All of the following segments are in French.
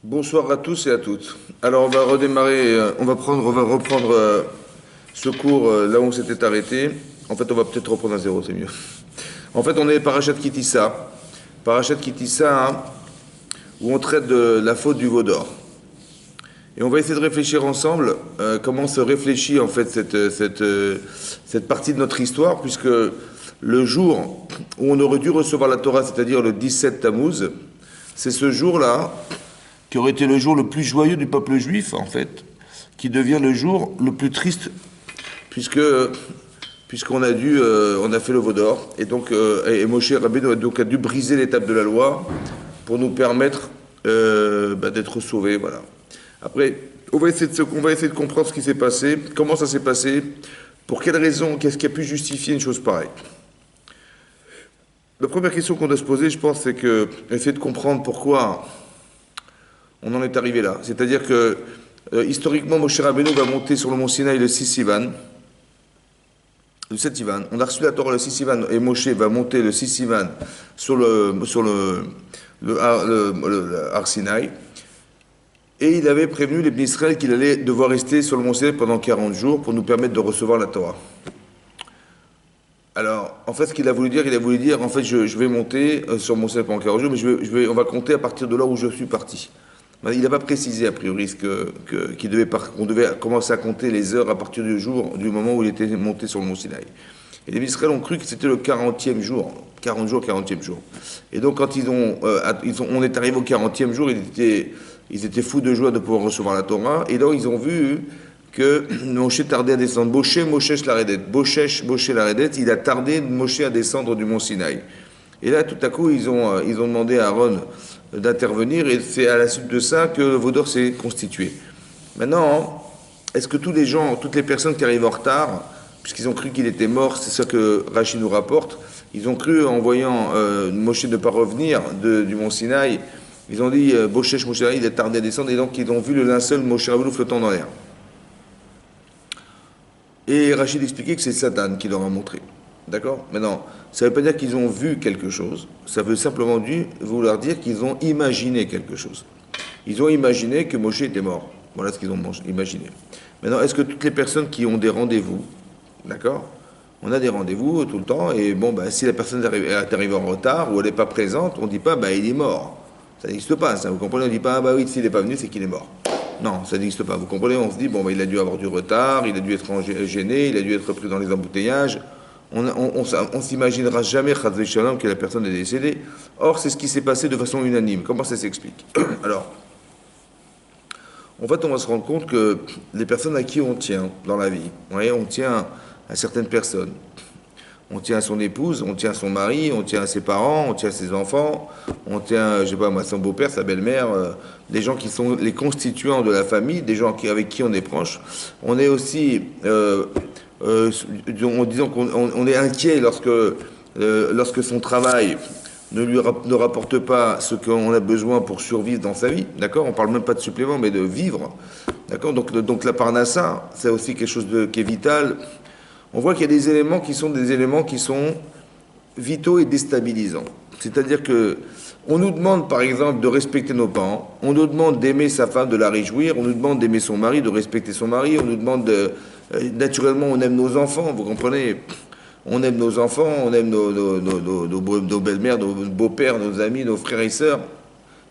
Bonsoir à tous et à toutes. Alors on va redémarrer, on va reprendre ce cours là où on s'était arrêté. En fait, on va peut-être reprendre à zéro, c'est mieux. En fait, on est Parashat Kitissa. Parashat Kitissa, hein, où on traite de la faute du veau d'or. Et on va essayer de réfléchir ensemble comment se réfléchit en fait cette partie de notre histoire, puisque le jour où on aurait dû recevoir la Torah, c'est-à-dire le 17 Tammuz, c'est ce jour-là qui aurait été le jour le plus joyeux du peuple juif, en fait, qui devient le jour le plus triste, puisque puisqu'on a on a fait le veau d'or, et donc et Moshe Rabbeinu donc a dû briser l'étape de la loi pour nous permettre d'être sauvés, voilà. Après, on va essayer de comprendre ce qui s'est passé, comment ça s'est passé, pour quelles raisons, qu'est-ce qui a pu justifier une chose pareille. La première question qu'on doit se poser, je pense, c'est que essayer de comprendre pourquoi on en est arrivé là. C'est-à-dire que, historiquement, Moshe Rabbeinu va monter sur le mont Sinaï le 6 Sivan, le 7 Sivan. On a reçu la Torah le 6 Sivan et Moshe va monter le 6 Sivan sur le Har Sinaï. Et il avait prévenu les Israël qu'il allait devoir rester sur le mont Sinaï pendant 40 jours pour nous permettre de recevoir la Torah. Alors, en fait, ce qu'il a voulu dire, en fait, je vais monter sur mon Sinaï pendant 40 jours, mais on va compter à partir de là où je suis parti. Il n'a pas précisé, a priori, qu'on devait commencer à compter les heures à partir du moment où il était monté sur le mont Sinaï. Et les Israël ont cru que c'était le 40e jour. 40 jours, 40e jour. Et donc, quand on est arrivé au 40e jour, ils étaient fous de joie de pouvoir recevoir la Torah. Et donc, ils ont vu que Moshe tardait à descendre. Moshe Laredet, il a tardé Moshe à descendre du mont Sinaï. Et là, tout à coup, ils ont demandé à Aaron d'intervenir, et c'est à la suite de ça que le veau d'or s'est constitué. Maintenant, est-ce que toutes les personnes qui arrivent en retard, puisqu'ils ont cru qu'il était mort, c'est ça que Rachid nous rapporte, ils ont cru, en voyant Moshe ne pas revenir du mont Sinaï, ils ont dit Moshe, il a tardé à descendre, et donc ils ont vu le linceul Moshe Rabbeinu flottant dans l'air. Et Rachid expliquait que c'est Satan qui leur a montré. D'accord? Maintenant, ça ne veut pas dire qu'ils ont vu quelque chose, ça veut simplement vouloir dire qu'ils ont imaginé quelque chose. Ils ont imaginé que Moshe était mort. Voilà ce qu'ils ont imaginé. Maintenant, est-ce que toutes les personnes qui ont des rendez-vous, d'accord? On a des rendez-vous tout le temps, et bon, si la personne est arrivée en retard ou elle n'est pas présente, on ne dit pas, il est mort. Ça n'existe pas, ça, vous comprenez? On ne dit pas, oui, s'il n'est pas venu, c'est qu'il est mort. Non, ça n'existe pas. Vous comprenez? On se dit, il a dû avoir du retard, il a dû être gêné, il a dû être pris dans les embouteillages. On s'imaginera jamais, Chazvé Shalom, que la personne est décédée. Or, c'est ce qui s'est passé de façon unanime. Comment ça s'explique? Alors, en fait, on va se rendre compte que les personnes à qui on tient dans la vie, vous voyez, on tient à certaines personnes. On tient à son épouse, on tient à son mari, on tient à ses parents, on tient à ses enfants, on tient, je sais pas, à son beau-père, sa belle-mère, des gens qui sont les constituants de la famille, des gens avec qui on est proche. On est aussi, disons qu'on est inquiet lorsque son travail ne rapporte pas ce qu'on a besoin pour survivre dans sa vie, d'accord? On parle même pas de supplément, mais de vivre, d'accord? Donc la parnassa, c'est aussi quelque chose qui est vital. On voit qu'il y a des éléments qui sont vitaux et déstabilisants. C'est-à-dire que on nous demande, par exemple, de respecter nos parents, on nous demande d'aimer sa femme, de la réjouir, on nous demande d'aimer son mari, de respecter son mari, on nous demande naturellement, on aime nos enfants, vous comprenez? On aime nos enfants, on aime nos belles-mères, nos beaux-pères, nos amis, nos frères et sœurs.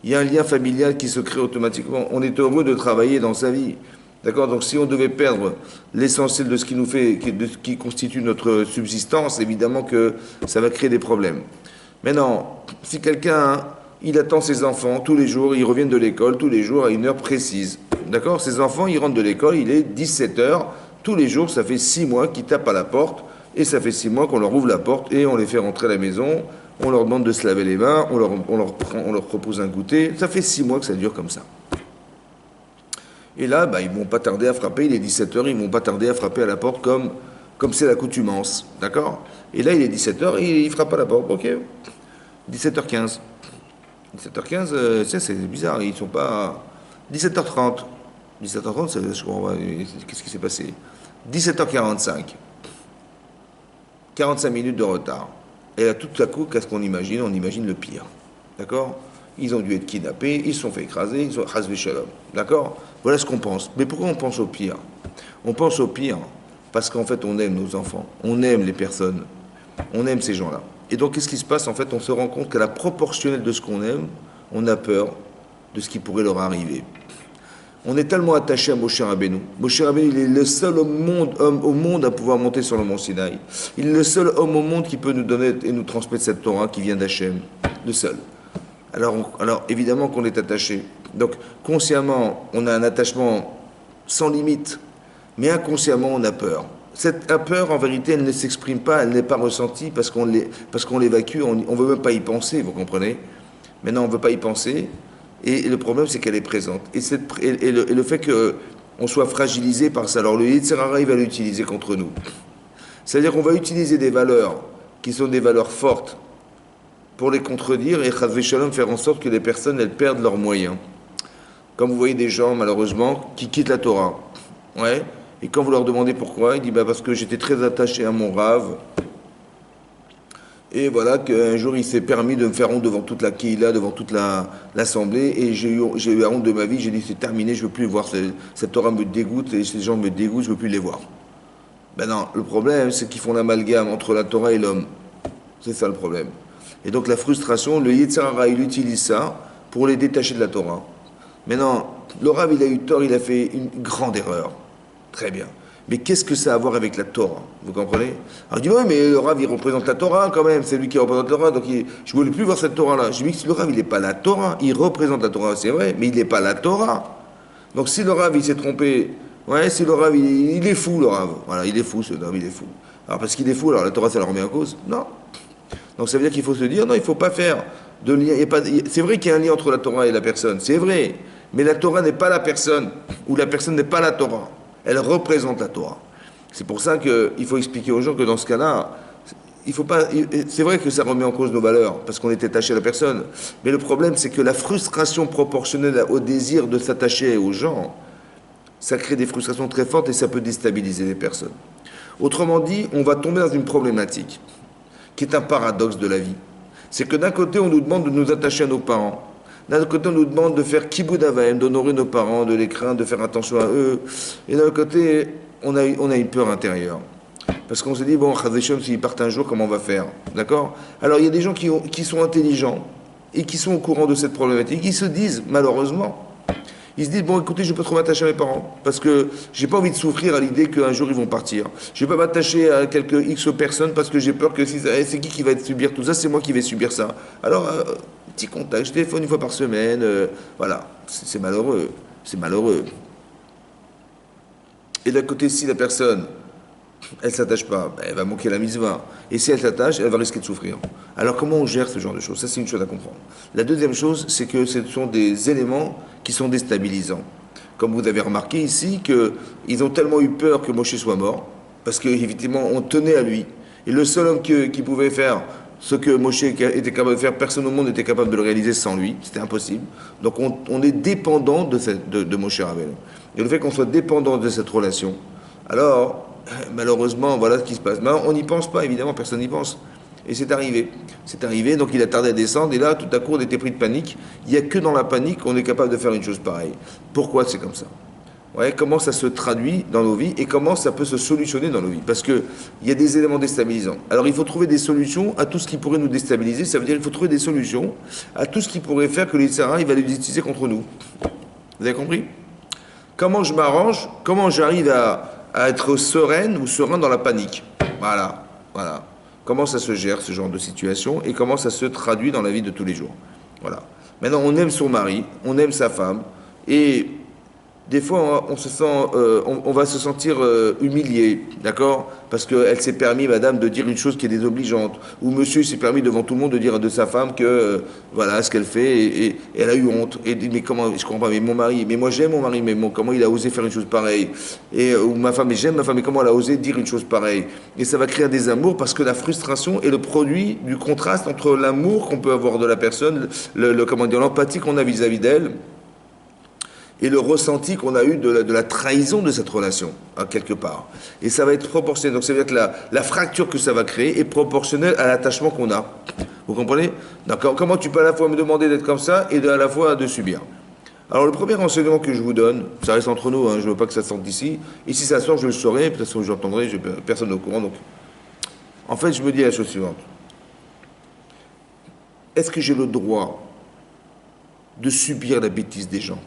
Il y a un lien familial qui se crée automatiquement. On est heureux de travailler dans sa vie. D'accord? Donc si on devait perdre l'essentiel de ce qui nous fait, qui constitue notre subsistance, évidemment que ça va créer des problèmes. Maintenant, si quelqu'un, il attend ses enfants tous les jours, ils reviennent de l'école tous les jours à une heure précise. D'accord? Ces enfants, ils rentrent de l'école, il est 17 heures, tous les jours, ça fait 6 mois qu'ils tapent à la porte, et ça fait 6 mois qu'on leur ouvre la porte et on les fait rentrer à la maison, on leur demande de se laver les mains, on leur propose un goûter, ça fait 6 mois que ça dure comme ça. Et là, ils ne vont pas tarder à frapper, il est 17h, ils ne vont pas tarder à frapper à la porte comme c'est l'accoutumance, d'accord? Et là, il est 17h, et il frappe à la porte, ok? 17h15. 17h15, c'est bizarre, ils ne sont pas... 17h30. 17h30, qu'est-ce qui s'est passé? 17h45. 45 minutes de retard. Et là, tout à coup, qu'est-ce qu'on imagine? On imagine le pire, d'accord? ils ont dû être kidnappés, ils se sont fait écraser, ils sont Chas v'Shalom. D'accord? Voilà ce qu'on pense. Mais pourquoi on pense au pire? On pense au pire parce qu'en fait, on aime nos enfants, on aime les personnes, on aime ces gens-là. Et donc, qu'est-ce qui se passe? En fait, on se rend compte qu'à la proportionnelle de ce qu'on aime, on a peur de ce qui pourrait leur arriver. On est tellement attaché à Moshe Rabbeinu. Moshe Rabbeinu, il est le seul homme au monde à pouvoir monter sur le mont Sinaï. Il est le seul homme au monde qui peut nous donner et nous transmettre cette Torah qui vient d'Hachem. Le seul. Alors, évidemment qu'on est attaché. Donc, consciemment, on a un attachement sans limite. Mais inconsciemment, on a peur. Cette peur, en vérité, elle ne s'exprime pas, elle n'est pas ressentie parce qu'on l'évacue, on ne veut même pas y penser, vous comprenez? Maintenant, on ne veut pas y penser. Et le problème, c'est qu'elle est présente. Et le fait qu'on soit fragilisé par ça. Alors, le Yetzer Hara, il va l'utiliser contre nous. C'est-à-dire qu'on va utiliser des valeurs qui sont des valeurs fortes pour les contredire et Chas v'Shalom faire en sorte que les personnes, elles perdent leurs moyens. Comme vous voyez des gens, malheureusement, qui quittent la Torah. Ouais. Et quand vous leur demandez pourquoi, ils disent parce que j'étais très attaché à mon Rav. Et voilà qu'un jour il s'est permis de me faire honte devant toute la Kehila, devant toute l'assemblée, et j'ai eu la honte de ma vie, j'ai dit c'est terminé, je ne veux plus voir, cette Torah me dégoûte, et ces gens me dégoûtent, je ne veux plus les voir. Ben non, le problème c'est qu'ils font l'amalgame entre la Torah et l'homme. C'est ça le problème. Et donc la frustration, le Yetzer Hara, il utilise ça pour les détacher de la Torah. Maintenant, le Rav il a eu tort, il a fait une grande erreur. Très bien. Mais qu'est-ce que ça a à voir avec la Torah? Vous comprenez? Alors, il dit, oui, mais le Rav, il représente la Torah quand même, c'est lui qui représente la Torah, donc je ne voulais plus voir cette Torah-là. Je lui dis que le Rav, il n'est pas la Torah, il représente la Torah, c'est vrai, mais il n'est pas la Torah. Donc si le Rav, il s'est trompé, ouais, si le Rav, il est fou, le Rav. Voilà, il est fou, ce Rav, il est fou. Alors parce qu'il est fou, alors la Torah, ça le remet en cause? Non. Donc ça veut dire qu'il faut se dire, non, il ne faut pas faire de lien. C'est vrai qu'il y a un lien entre la Torah et la personne, c'est vrai, mais la Torah n'est pas la personne, ou la personne n'est pas la Torah. Elle représente la Torah. C'est pour ça qu'il faut expliquer aux gens que dans ce cas-là, il faut pas. C'est vrai que ça remet en cause nos valeurs, parce qu'on est attaché à la personne. Mais le problème, c'est que la frustration proportionnelle au désir de s'attacher aux gens, ça crée des frustrations très fortes et ça peut déstabiliser les personnes. Autrement dit, on va tomber dans une problématique, qui est un paradoxe de la vie. C'est que d'un côté, on nous demande de nous attacher à nos parents. D'un autre côté, on nous demande de faire kibboud avaim, d'honorer nos parents, de les craindre, de faire attention à eux. Et d'un autre côté, on a une peur intérieure. Parce qu'on se dit, bon, Chas v'Shalom, s'ils partent un jour, comment on va faire? D'accord? Alors, il y a des gens qui sont intelligents et qui sont au courant de cette problématique. Ils se disent, malheureusement, ils se disent, bon, écoutez, je ne vais pas trop m'attacher à mes parents. Parce que je n'ai pas envie de souffrir à l'idée qu'un jour, ils vont partir. Je ne vais pas m'attacher à quelques X personnes parce que j'ai peur que c'est qui va subir tout ça? C'est moi qui vais subir ça. Alors, petit contact, je téléphone une fois par semaine, voilà, c'est malheureux, c'est malheureux. Et d'un côté, si la personne, elle ne s'attache pas, ben, elle va manquer la mitzvah. Et si elle s'attache, elle va risquer de souffrir. Alors comment on gère ce genre de choses? Ça, c'est une chose à comprendre. La deuxième chose, c'est que ce sont des éléments qui sont déstabilisants. Comme vous avez remarqué ici, qu'ils ont tellement eu peur que Moshe soit mort, parce qu'effectivement, on tenait à lui. Et le seul homme qui pouvait faire ce que Moshe était capable de faire, personne au monde n'était capable de le réaliser sans lui, c'était impossible. Donc on est dépendant de Moshe Rabbeinu. Et le fait qu'on soit dépendant de cette relation, alors malheureusement, voilà ce qui se passe. Mais on n'y pense pas, évidemment, personne n'y pense. Et c'est arrivé. C'est arrivé, donc il a tardé à descendre, et là, tout à coup, on était pris de panique. Il n'y a que dans la panique qu'on est capable de faire une chose pareille. Pourquoi c'est comme ça? Ouais, comment ça se traduit dans nos vies et comment ça peut se solutionner dans nos vies. Parce qu'il y a des éléments déstabilisants. Alors il faut trouver des solutions à tout ce qui pourrait nous déstabiliser. Ça veut dire qu'il faut trouver des solutions à tout ce qui pourrait faire que le Yetzer Hara, il va les utiliser contre nous. Vous avez compris? Comment je m'arrange? Comment j'arrive à être sereine ou serein dans la panique? Voilà. Comment ça se gère, ce genre de situation, et comment ça se traduit dans la vie de tous les jours. Voilà. Maintenant, on aime son mari, on aime sa femme, et des fois, on va se sentir humilié, d'accord? Parce qu'elle s'est permis, madame, de dire une chose qui est désobligeante. Ou monsieur s'est permis devant tout le monde de dire de sa femme que, voilà, ce qu'elle fait, et elle a eu honte. Et dit, mais comment, je comprends pas, mais mon mari, mais moi j'aime mon mari, mais comment il a osé faire une chose pareille? Ou ma femme, mais j'aime ma femme, mais comment elle a osé dire une chose pareille? Et ça va créer des amours parce que la frustration est le produit du contraste entre l'amour qu'on peut avoir de la personne, l'empathie qu'on a vis-à-vis d'elle, et le ressenti qu'on a eu de la trahison de cette relation, hein, quelque part. Et ça va être proportionnel. Donc ça veut dire que la fracture que ça va créer est proportionnelle à l'attachement qu'on a. Vous comprenez? Donc, comment tu peux à la fois me demander d'être comme ça et à la fois de subir? Alors le premier renseignement que je vous donne, ça reste entre nous, hein, je ne veux pas que ça sorte d'ici, et si ça sort, je le saurai, de toute façon j'entendrai, personne n'est au courant. Donc. En fait, je me dis la chose suivante. Est-ce que j'ai le droit de subir la bêtise des gens?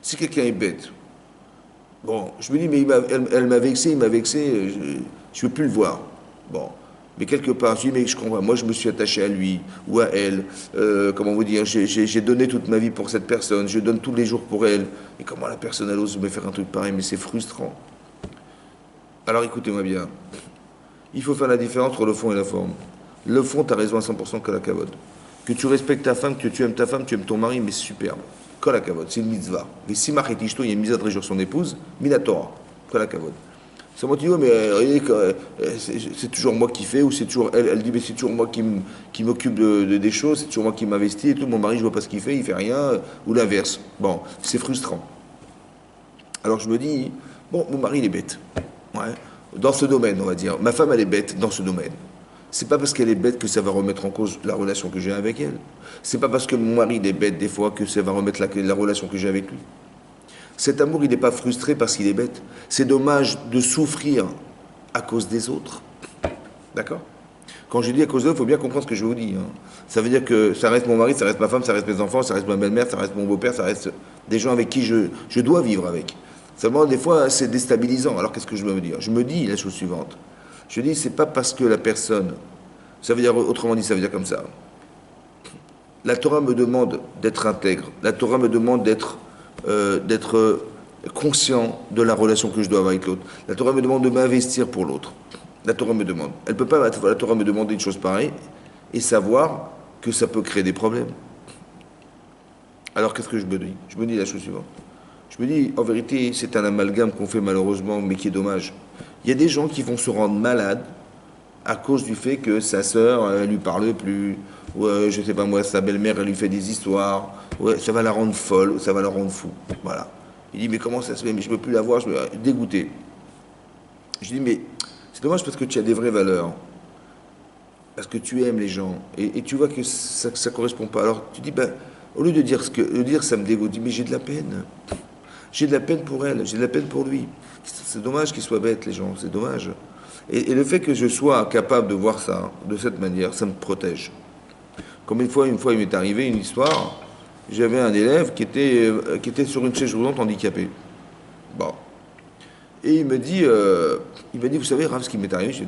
Si quelqu'un est bête, bon, je me dis, mais elle m'a vexé, il m'a vexé, je ne veux plus le voir. Bon, mais quelque part, je dis, mais je comprends, moi je me suis attaché à lui ou à elle, comment vous dire, j'ai donné toute ma vie pour cette personne, je donne tous les jours pour elle, et comment la personne elle ose me faire un truc pareil, mais c'est frustrant. Alors écoutez-moi bien, il faut faire la différence entre le fond et la forme. Le fond, tu as raison à 100% que la cavode. Que tu respectes ta femme, que tu aimes ta femme, tu aimes ton mari, mais c'est superbe. Kol hakavod, c'est une mitzvah. Mais si Marc et Ishto, il y a une mitzvah de réjouir son épouse, Minatora, Kol hakavod. Ça m'a dit, oh, mais c'est toujours moi qui fais, ou c'est toujours elle, elle dit, mais c'est toujours moi qui m'occupe des choses, c'est toujours moi qui m'investis et tout, mon mari, je vois pas ce qu'il fait, il fait rien, ou l'inverse. Bon, c'est frustrant. Alors je me dis, bon, mon mari, il est bête. Ouais. Dans ce domaine, on va dire. Ma femme, elle est bête dans ce domaine. C'est pas parce qu'elle est bête que ça va remettre en cause la relation que j'ai avec elle. C'est pas parce que mon mari est bête des fois que ça va remettre la relation que j'ai avec lui. Cet amour, il n'est pas frustré parce qu'il est bête. C'est dommage de souffrir à cause des autres. D'accord? Quand je dis à cause d'eux, il faut bien comprendre ce que je vous dis. Hein. Ça veut dire que ça reste mon mari, ça reste ma femme, ça reste mes enfants, ça reste ma belle-mère, ça reste mon beau-père, ça reste des gens avec qui je dois vivre avec. Seulement, des fois, c'est déstabilisant. Alors, qu'est-ce que je dois me dire? Je me dis la chose suivante. Je dis, c'est pas parce que la personne, ça veut dire, autrement dit, ça veut dire comme ça. La Torah me demande d'être intègre. La Torah me demande d'être conscient de la relation que je dois avoir avec l'autre. La Torah me demande de m'investir pour l'autre. La Torah me demande. Elle peut pas, la Torah me demander une chose pareille et savoir que ça peut créer des problèmes. Alors, qu'est-ce que je me dis? Je me dis la chose suivante. Je me dis, en vérité, c'est un amalgame qu'on fait malheureusement, mais qui est dommage. Il y a des gens qui vont se rendre malades à cause du fait que sa sœur, elle lui parle plus, ou je sais pas moi, sa belle-mère, elle lui fait des histoires, ouais, ça va la rendre folle, ça va la rendre fou. Voilà. Il dit, mais comment ça se fait? Mais je ne peux plus la voir, je me dégoûté. Je dis, mais c'est dommage parce que tu as des vraies valeurs. Parce que tu aimes les gens. Et tu vois que ça ne correspond pas. Alors tu dis, ben, au lieu de dire ça me dégoûte, dis, mais j'ai de la peine. J'ai de la peine pour elle, j'ai de la peine pour lui. C'est dommage qu'ils soient bêtes, les gens, c'est dommage. Et le fait que je sois capable de voir ça de cette manière, ça me protège. Comme une fois, il m'est arrivé une histoire, j'avais un élève qui était sur une chaise roulante handicapée. Bon. Et il me dit, vous savez, Rav, ce qui m'est arrivé,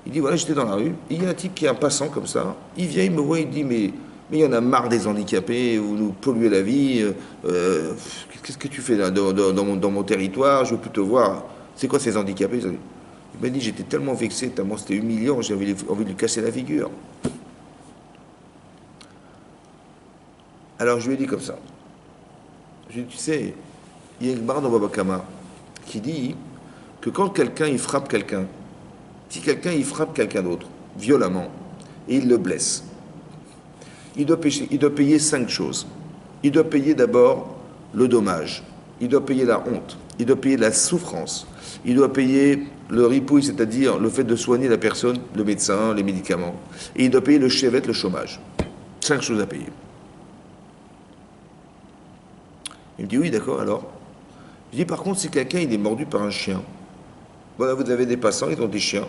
il dit, voilà, j'étais dans la rue, il y a un type qui est un passant comme ça, il vient, il me voit, il dit, mais il y en a marre des handicapés, vous nous polluez la vie, qu'est-ce que tu fais là, dans mon territoire, je veux plus te voir, c'est quoi ces handicapés? Il m'a dit, j'étais tellement vexé, tellement c'était humiliant, j'avais envie de lui casser la figure. Alors je lui ai dit comme ça, je lui ai dit, tu sais, il y a une barre dans Baba Kama qui dit que quand quelqu'un il frappe quelqu'un, si quelqu'un il frappe quelqu'un d'autre violemment et il le blesse, il doit payer 5 choses. Il doit payer d'abord le dommage, il doit payer la honte, il doit payer la souffrance, il doit payer le ripouille, c'est-à-dire le fait de soigner la personne, le médecin, les médicaments, et il doit payer le chevet, le chômage. 5 choses à payer. Il me dit oui, d'accord, alors. Je dis par contre, si quelqu'un il est mordu par un chien, voilà, vous avez des passants, ils ont des chiens,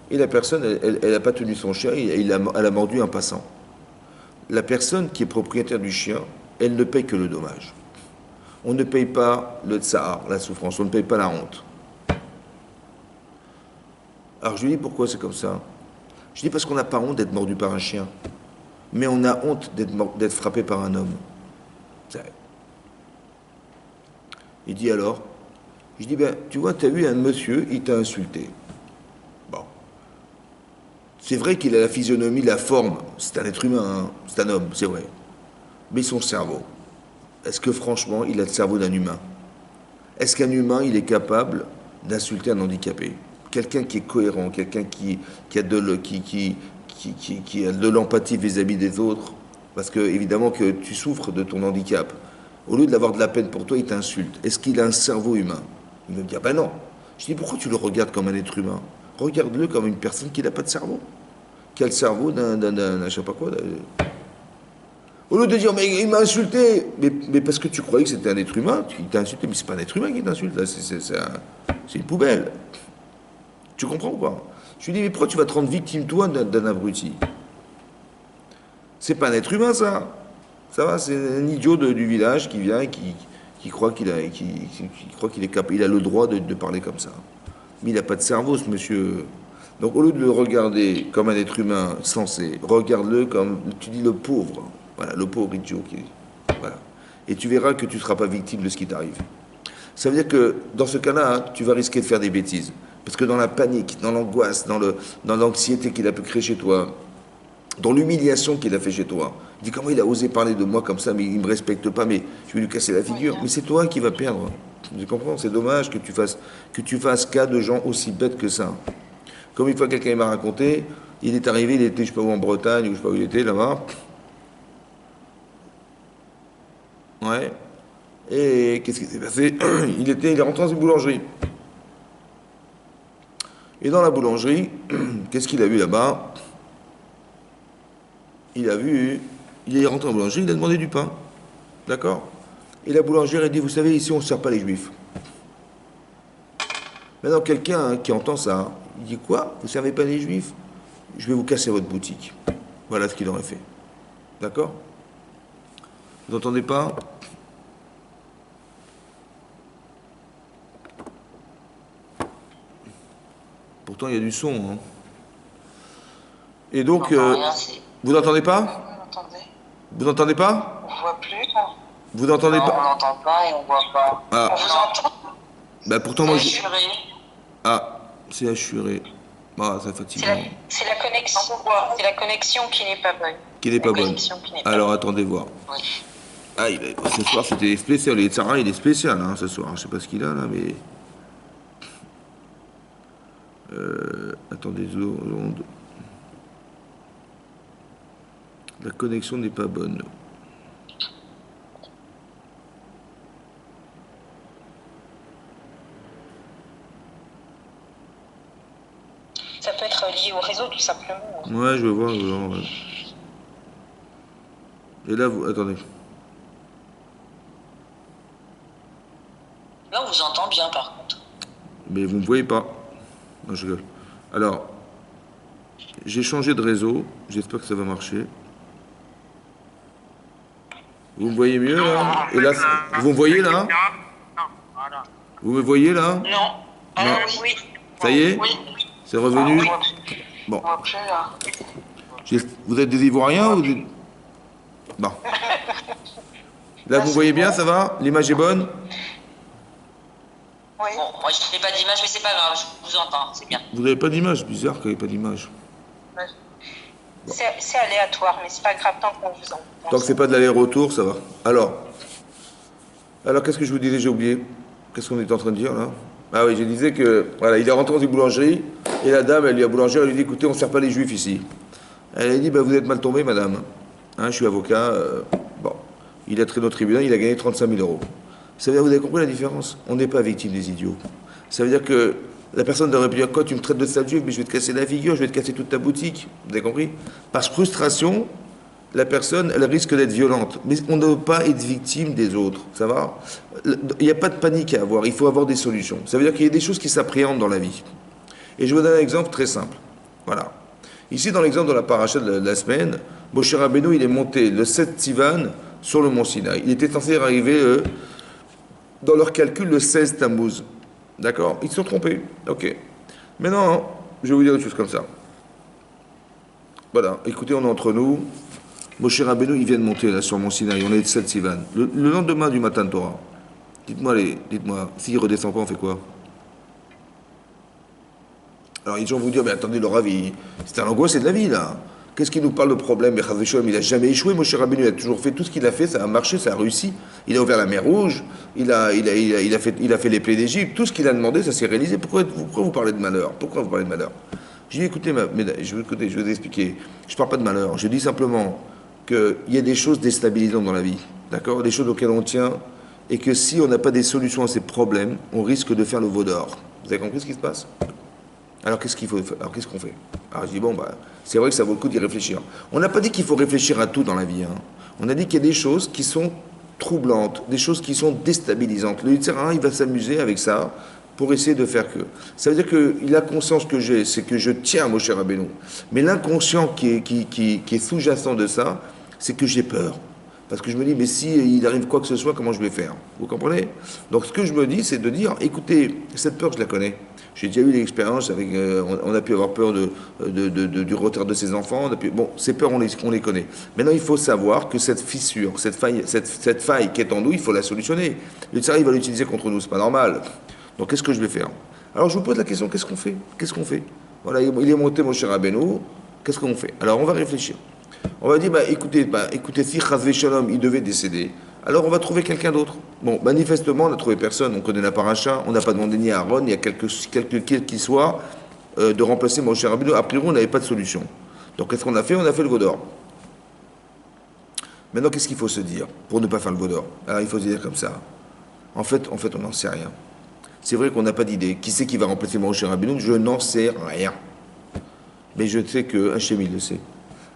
et la personne, elle n'a pas tenu son chien, elle a mordu un passant. La personne qui est propriétaire du chien, elle ne paye que le dommage. On ne paye pas le tsahar, la souffrance, on ne paye pas la honte. Alors je lui dis pourquoi c'est comme ça? Je dis parce qu'on n'a pas honte d'être mordu par un chien, mais on a honte d'être frappé par un homme. Il dit alors, je dis ben tu vois, tu as vu un monsieur, il t'a insulté. Bon. C'est vrai qu'il a la physionomie, la forme, c'est un être humain, hein, c'est un homme, c'est vrai. Mais son cerveau, est-ce que franchement il a le cerveau d'un humain? Est-ce qu'un humain il est capable d'insulter un handicapé? Quelqu'un qui est cohérent, quelqu'un qui a de l'empathie vis-à-vis des autres, parce que évidemment que tu souffres de ton handicap. Au lieu de l'avoir de la peine pour toi, il t'insulte. Est-ce qu'il a un cerveau humain? Il va me dire, ben non. Je dis, pourquoi tu le regardes comme un être humain? Regarde-le comme une personne qui n'a pas de cerveau. Qui a le cerveau d'un je sais pas quoi. Au lieu de dire, mais il m'a insulté. Mais parce que tu croyais que c'était un être humain, il t'a insulté. Mais c'est pas un être humain qui t'insulte, là, c'est une poubelle. Tu comprends ou pas? Je lui dis, mais pourquoi tu vas te rendre victime, toi, d'un abruti? C'est pas un être humain, ça. Ça va, c'est un idiot du village qui vient et qui croit qui croit qu'il est capable, il a le droit de parler comme ça. Mais il n'a pas de cerveau, ce monsieur. Donc au lieu de le regarder comme un être humain sensé, regarde-le comme, tu dis, le pauvre. Voilà, le pauvre idiot. Voilà. Et tu verras que tu ne seras pas victime de ce qui t'arrive. Ça veut dire que dans ce cas-là, hein, tu vas risquer de faire des bêtises. Parce que dans la panique, dans l'angoisse, dans l'anxiété qu'il a pu créer chez toi, dans l'humiliation qu'il a fait chez toi. Il dit comment il a osé parler de moi comme ça, mais il ne me respecte pas, mais je vais lui casser la figure. Mais c'est toi qui vas perdre. Je comprends, c'est dommage que tu fasses cas de gens aussi bêtes que ça. Comme une fois quelqu'un m'a raconté, il est arrivé, il était, je sais pas où, en Bretagne, ou je sais pas où il était, là-bas. Ouais. Et qu'est-ce qui s'est passé? Il est rentré dans une boulangerie. Et dans la boulangerie, qu'est-ce qu'il a vu là-bas? Il est rentré en boulangerie, il a demandé du pain. D'accord? Et la boulangère a dit, vous savez, ici, on ne sert pas les juifs. Maintenant, quelqu'un hein, qui entend ça, il dit, quoi? Vous ne servez pas les juifs? Je vais vous casser votre boutique. Voilà ce qu'il aurait fait. D'accord? Vous n'entendez pas? Pourtant, il y a du son. Hein. Et donc, vous n'entendez pas? Vous n'entendez pas? On voit plus, là. Vous n'entendez Non, on pas? n'entend pas et on voit pas. Ah, On vous entend? bah pourtant, moi, C'est assuré. Ah, c'est assuré. Ah, c'est fatigant. C'est la connexion. C'est la connexion qui n'est pas bonne. Qui n'est pas La bonne. connexion qui n'est pas Alors, bonne. attendez voir. Oui. Ah, ce soir, c'était spécial. Et Sarah, il est spécial, hein, ce soir. Je sais pas ce qu'il a, là, mais... attendez, seconde. La connexion n'est pas bonne. Ça peut être lié au réseau, tout simplement. Ouais, je vais voir. Ouais. Et là, vous... Attendez. Là, on vous entend bien, par contre. Mais vous ne me voyez pas. Non, je rigole. Alors, j'ai changé de réseau. J'espère que ça va marcher. Vous me voyez mieux, là? Et là, vous me voyez, là? Vous me voyez, là? Non. Non. Oui. Ça y est? Oui. C'est revenu? Oui. Bon. On voit plus, là. Vous êtes des Ivoiriens ou des... Bon. Là, vous voyez bien, ça va? L'image est bonne? Oui. Bon, moi, je n'ai pas d'image, mais c'est pas grave, je vous entends, c'est bien. Vous n'avez pas d'image? Bizarre qu'il n'y ait pas d'image. C'est aléatoire, mais c'est pas grave tant qu'on vous entend. Tant que c'est pas de l'aller-retour, ça va. Alors qu'est-ce que je vous disais? J'ai oublié. Qu'est-ce qu'on était en train de dire, là? Ah oui, je disais que, voilà, il est rentré dans une boulangerie, et la dame, elle lui a boulangère, elle lui dit, écoutez, on ne sert pas les juifs ici. Elle a dit, bah, vous êtes mal tombé, madame. Hein, je suis avocat. Bon, il a traité au tribunal, il a gagné 35 000 euros. Ça veut dire, vous avez compris la différence? On n'est pas victime des idiots. Ça veut dire que la personne devrait dire, quoi, tu me traites de sale juif, mais je vais te casser la figure, je vais te casser toute ta boutique. Vous avez compris? Par frustration, la personne, elle risque d'être violente. Mais on ne doit pas être victime des autres. Ça va? Il n'y a pas de panique à avoir. Il faut avoir des solutions. Ça veut dire qu'il y a des choses qui s'appréhendent dans la vie. Et je vous donne un exemple très simple. Voilà. Ici, dans l'exemple de la paracha de la semaine, Moshe Rabbeinu, il est monté le 7 Sivan sur le mont Sinaï. Il était censé arriver, dans leur calcul, le 16 Tammuz. D'accord? Ils se sont trompés. Ok. Maintenant, je vais vous dire une chose comme ça. Voilà. Écoutez, on est entre nous. Moshe Rabbeinu, il vient de monter là sur Mont Sinaï, on est de 7 Sivan. Le lendemain du matin de Torah, dites-moi, s'il ne redescend pas, on fait quoi? Alors les gens vont vous dire, mais attendez, le Rav, c'est un angoisse, c'est de la vie là. Qu'est-ce qu'il nous parle de problème? Mais Chaz v'Sholom, il n'a jamais échoué, Moshe Rabbeinu, il a toujours fait tout ce qu'il a fait, ça a marché, ça a réussi. Il a ouvert la mer Rouge, il a fait les plaies d'Égypte, tout ce qu'il a demandé, ça s'est réalisé. Pourquoi vous parlez de malheur? Pourquoi vous parlez de malheur? Je dis, écoutez, je vais vous expliquer. Je ne parle pas de malheur, je dis simplement qu'il y a des choses déstabilisantes dans la vie, d'accord? Des choses auxquelles on tient, et que si on n'a pas des solutions à ces problèmes, on risque de faire le veau d'or. Vous avez compris ce qui se passe? Alors qu'est-ce qu'il faut faire? Alors qu'est-ce qu'on fait? Alors je dis, bon, bah, c'est vrai que ça vaut le coup d'y réfléchir. On n'a pas dit qu'il faut réfléchir à tout dans la vie, hein. On a dit qu'il y a des choses qui sont troublantes, des choses qui sont déstabilisantes. Le Yitzhara, il va s'amuser avec ça pour essayer de faire que. Ça veut dire qu'il a conscience que j'ai, c'est que je tiens à Moshe Rabbeinu. Mais l'inconscient qui est sous-jacent de ça, c'est que j'ai peur. Parce que je me dis, mais si il arrive quoi que ce soit, comment je vais faire? Vous comprenez? Donc ce que je me dis, c'est de dire, écoutez, cette peur, je la connais. J'ai déjà eu l'expérience avec, on a pu avoir peur du retard de ses enfants. Bon, ces peurs, on les connaît. Maintenant, il faut savoir que cette fissure, cette faille qui est en nous, il faut la solutionner. Le tsar, il va l'utiliser contre nous, c'est pas normal. Donc, qu'est-ce que je vais faire? Alors, je vous pose la question, qu'est-ce qu'on fait? Qu'est-ce qu'on fait? Voilà, il est monté, mon cher Rabbeinu, qu'est-ce qu'on fait? Alors, on va réfléchir. On va dire, écoutez, si Chazvé Shalom, il devait décéder, alors on va trouver quelqu'un d'autre. Bon, manifestement, on n'a trouvé personne, on connaît la paracha, on n'a pas demandé ni à Aaron, ni à quelques quel qu'il soit, de remplacer Moshe Rabbeinu. A priori, on n'avait pas de solution. Donc, qu'est-ce qu'on a fait? On a fait le veau d'or. Maintenant, qu'est-ce qu'il faut se dire pour ne pas faire le veau d'or? Alors, il faut se dire comme ça. En fait, on n'en sait rien. C'est vrai qu'on n'a pas d'idée. Qui c'est qui va remplacer Moshe Rabbeinu? Je n'en sais rien. Mais je sais que Hachem, il le sait.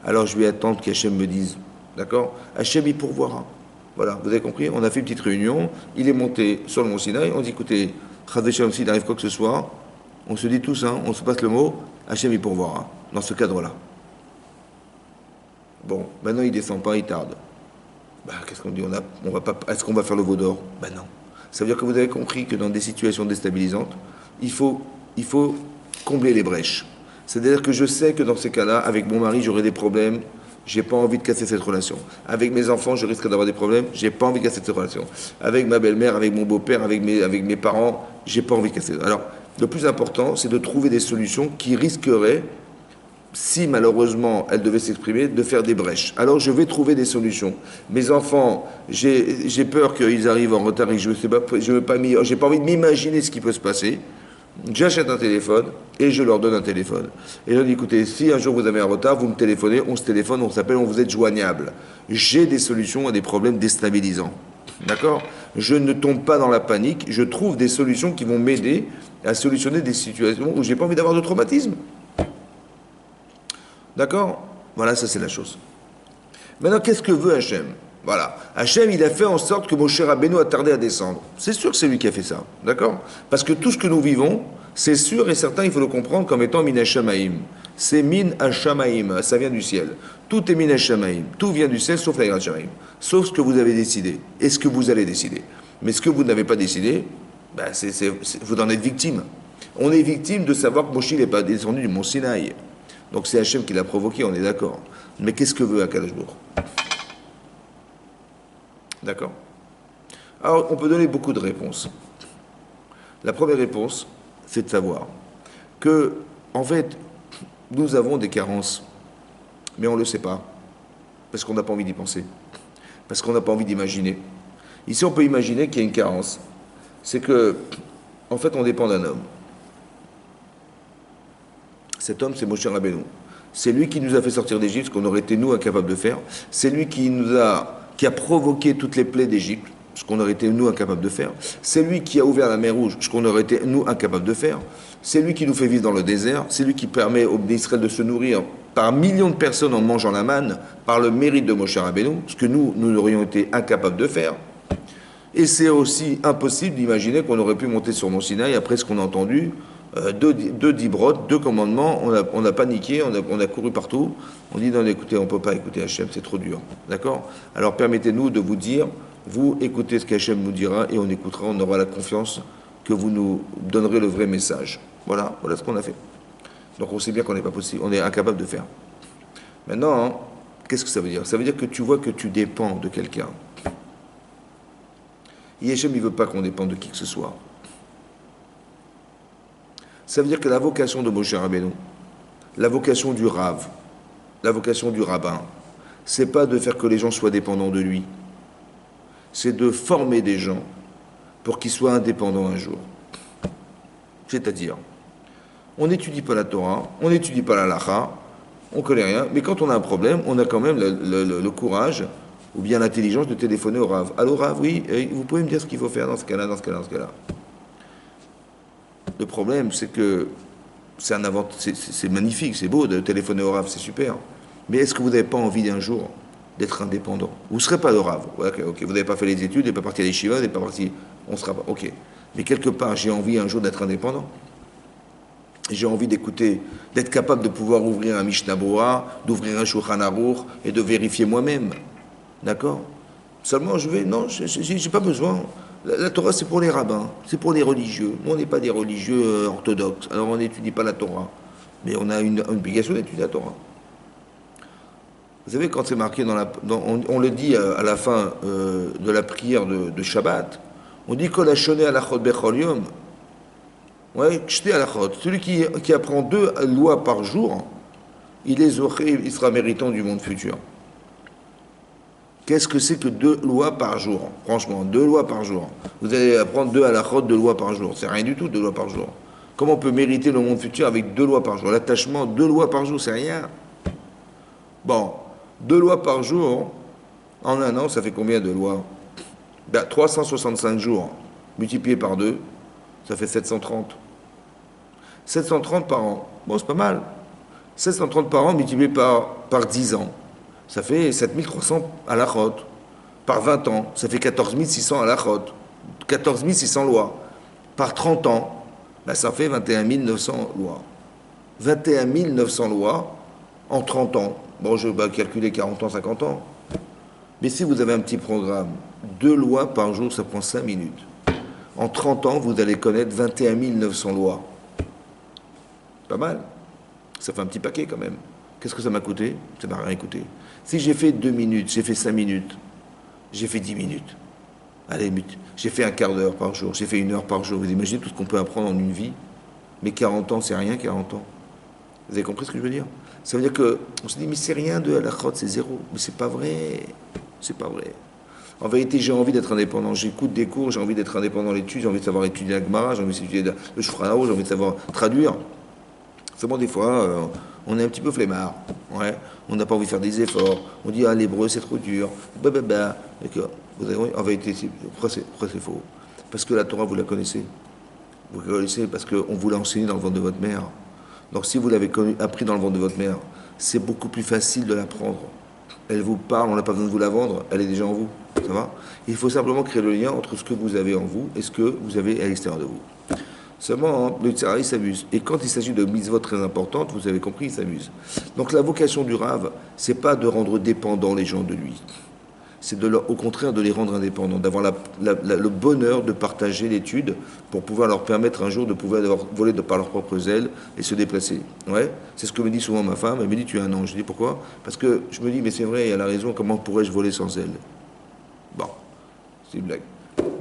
Alors, je vais attendre qu'Hachem me dise. D'accord? Hachem, il pourvoira. Voilà, vous avez compris? On a fait une petite réunion, il est monté sur le mont Sinaï, on dit, écoutez, Chazvé Shalom, s'il arrive quoi que ce soit, on se dit tous, hein, on se passe le mot, Hachem il pourvoira, dans ce cadre-là. Bon, maintenant il descend pas, il tarde. Bah, qu'est-ce qu'on dit? On va pas, est-ce qu'on va faire le veau d'or? Ben non. Ça veut dire que vous avez compris que dans des situations déstabilisantes, il faut combler les brèches. C'est-à-dire que je sais que dans ces cas-là, avec mon mari, j'aurai des problèmes. J'ai pas envie de casser cette relation. Avec mes enfants, je risque d'avoir des problèmes. J'ai pas envie de casser cette relation. Avec ma belle-mère, avec mon beau-père, avec mes parents, j'ai pas envie de casser. Alors, le plus important, c'est de trouver des solutions qui risqueraient, si malheureusement elles devaient s'exprimer, de faire des brèches. Alors, je vais trouver des solutions. Mes enfants, j'ai peur qu'ils arrivent en retard et que j'ai pas envie de m'imaginer ce qui peut se passer. J'achète un téléphone et je leur donne un téléphone. Et je leur dis, écoutez, si un jour vous avez un retard, vous me téléphonez, on se téléphone, on s'appelle, on vous est joignable. J'ai des solutions à des problèmes déstabilisants. D'accord? Je ne tombe pas dans la panique, je trouve des solutions qui vont m'aider à solutionner des situations où j'ai pas envie d'avoir de traumatisme. D'accord? Voilà, ça c'est la chose. Maintenant, qu'est-ce que veut Hachem? Voilà. Hachem, il a fait en sorte que Moshe Rabbeinu a tardé à descendre. C'est sûr que c'est lui qui a fait ça. D'accord? Parce que tout ce que nous vivons, c'est sûr et certain, il faut le comprendre comme étant min hashamaim. C'est min hashamaim. Ça vient du ciel. Tout est min hashamaim. Tout vient du ciel sauf la hashamaim. Sauf ce que vous avez décidé. Et ce que vous allez décider. Mais ce que vous n'avez pas décidé, ben vous en êtes victime. On est victime de savoir que Moshe n'est pas descendu du mont Sinaï. Donc c'est Hachem qui l'a provoqué, on est d'accord. Mais qu'est-ce que veut Akadosh Baruch Hu? D'accord? Alors, on peut donner beaucoup de réponses. La première réponse, c'est de savoir que, en fait, nous avons des carences, mais on ne le sait pas, parce qu'on n'a pas envie d'y penser, parce qu'on n'a pas envie d'imaginer. Ici, on peut imaginer qu'il y a une carence. C'est que, en fait, on dépend d'un homme. Cet homme, c'est Moshe Rabbeinu. C'est lui qui nous a fait sortir d'Égypte, ce qu'on aurait été, nous, incapables de faire. C'est lui qui a provoqué toutes les plaies d'Égypte, ce qu'on aurait été nous incapables de faire. C'est lui qui a ouvert la mer Rouge, ce qu'on aurait été nous incapables de faire. C'est lui qui nous fait vivre dans le désert. C'est lui qui permet aux Israël de se nourrir par millions de personnes en mangeant la manne, par le mérite de Moshe Rabbeinu, ce que nous aurions été incapables de faire. Et c'est aussi impossible d'imaginer qu'on aurait pu monter sur Mont Sinaï après ce qu'on a entendu. Deux dibrotes, deux commandements, on a paniqué, on a couru partout. On dit non, écoutez, on ne peut pas écouter Hachem, c'est trop dur. D'accord? Alors permettez-nous de vous dire, vous écoutez ce qu'Hachem nous dira et on écoutera, on aura la confiance que vous nous donnerez le vrai message. Voilà ce qu'on a fait. Donc on sait bien qu'on n'est pas possible, on est incapable de faire. Maintenant, hein, qu'est-ce que ça veut dire? Ça veut dire que tu vois que tu dépends de quelqu'un. Et Hachem, il ne veut pas qu'on dépende de qui que ce soit. Ça veut dire que la vocation de Moshe Rabbeinu, la vocation du Rav, la vocation du rabbin, c'est pas de faire que les gens soient dépendants de lui. C'est de former des gens pour qu'ils soient indépendants un jour. C'est-à-dire, on n'étudie pas la Torah, on n'étudie pas la Lacha, on connaît rien, mais quand on a un problème, on a quand même le courage ou bien l'intelligence de téléphoner au Rav. Allô Rav, oui, vous pouvez me dire ce qu'il faut faire dans ce cas-là, dans ce cas-là, dans ce cas-là. Le problème, c'est que c'est magnifique, c'est beau de téléphoner au Rav, c'est super. Mais est-ce que vous n'avez pas envie d'un jour d'être indépendant? Vous ne serez pas le Rav. Ouais, ok, vous n'avez pas fait les études, vous n'êtes pas parti à l'Yeshiva, vous n'êtes pas parti. On ne sera pas. Ok. Mais quelque part, j'ai envie un jour d'être indépendant. J'ai envie d'écouter, d'être capable de pouvoir ouvrir un Mishnah Berurah, d'ouvrir un Shulchan Aruch et de vérifier moi-même. D'accord? Seulement, non, j'ai pas besoin. La Torah, c'est pour les rabbins, c'est pour les religieux. Nous, on n'est pas des religieux orthodoxes, alors on n'étudie pas la Torah. Mais on a une obligation d'étudier la Torah. Vous savez, quand c'est marqué on le dit à la fin de la prière de Shabbat, on dit Kol Hashoneh Halachot Bechol Yom. Ouais, Kshte Halachot. Celui qui apprend 2 lois par jour, il sera méritant du monde futur. Qu'est-ce que c'est que 2 lois par jour? Franchement, 2 lois par jour. Vous allez apprendre 2 halachot, 2 lois par jour. C'est rien du tout, 2 lois par jour. Comment on peut mériter le monde futur avec 2 lois par jour? L'attachement, 2 lois par jour, c'est rien. Bon, 2 lois par jour, en un an, ça fait combien de lois? 365 jours multiplié par 2, ça fait 730. 730 par an. Bon, c'est pas mal. 730 par an multiplié par 10 ans. Ça fait 7300 halachot. Par 20 ans, ça fait 14 600 halachot. 14 600 lois. Par 30 ans, ça fait 21 900 lois. 21 900 lois en 30 ans. Bon, je vais calculer 40 ans, 50 ans. Mais si vous avez un petit programme, 2 lois par jour, ça prend 5 minutes. En 30 ans, vous allez connaître 21 900 lois. Pas mal. Ça fait un petit paquet quand même. Qu'est-ce que ça m'a coûté? Ça m'a rien coûté. Si j'ai fait 2 minutes, j'ai fait 5 minutes, j'ai fait 10 minutes. Allez, j'ai fait un quart d'heure par jour, j'ai fait 1 heure par jour. Vous imaginez tout ce qu'on peut apprendre en une vie? Mais 40 ans, c'est rien, 40 ans. Vous avez compris ce que je veux dire? Ça veut dire qu'on se dit, mais c'est rien de halachot, c'est zéro. Mais c'est pas vrai. C'est pas vrai. En vérité, j'ai envie d'être indépendant. J'écoute des cours, j'ai envie d'être indépendant dans l'étude, j'ai envie de savoir étudier la Gemara, j'ai envie d'étudier le Shulchan Aruch, j'ai envie de savoir traduire. Seulement, des fois, on est un petit peu flemmard. Ouais. On n'a pas envie de faire des efforts. On dit, l'hébreu, c'est trop dur. Vous avez, en vérité, pourquoi c'est faux? Parce que la Torah, vous la connaissez. Vous la connaissez parce qu'on vous l'a enseigné dans le ventre de votre mère. Donc, si vous l'avez appris dans le ventre de votre mère, c'est beaucoup plus facile de l'apprendre. Elle vous parle, on n'a pas besoin de vous la vendre, elle est déjà en vous. Ça va? Il faut simplement créer le lien entre ce que vous avez en vous et ce que vous avez à l'extérieur de vous. Seulement, le tzara, il s'amuse. Et quand il s'agit de mitzvot très importantes, vous avez compris, il s'amuse. Donc la vocation du Rav, c'est pas de rendre dépendants les gens de lui. C'est au contraire de les rendre indépendants, d'avoir le bonheur de partager l'étude pour pouvoir leur permettre un jour de pouvoir voler par leurs propres ailes et se déplacer. Ouais, c'est ce que me dit souvent ma femme. Elle me dit, tu es un ange. Je dis, pourquoi? Parce que je me dis, mais c'est vrai, elle a raison, comment pourrais-je voler sans elle? Bon, c'est une blague.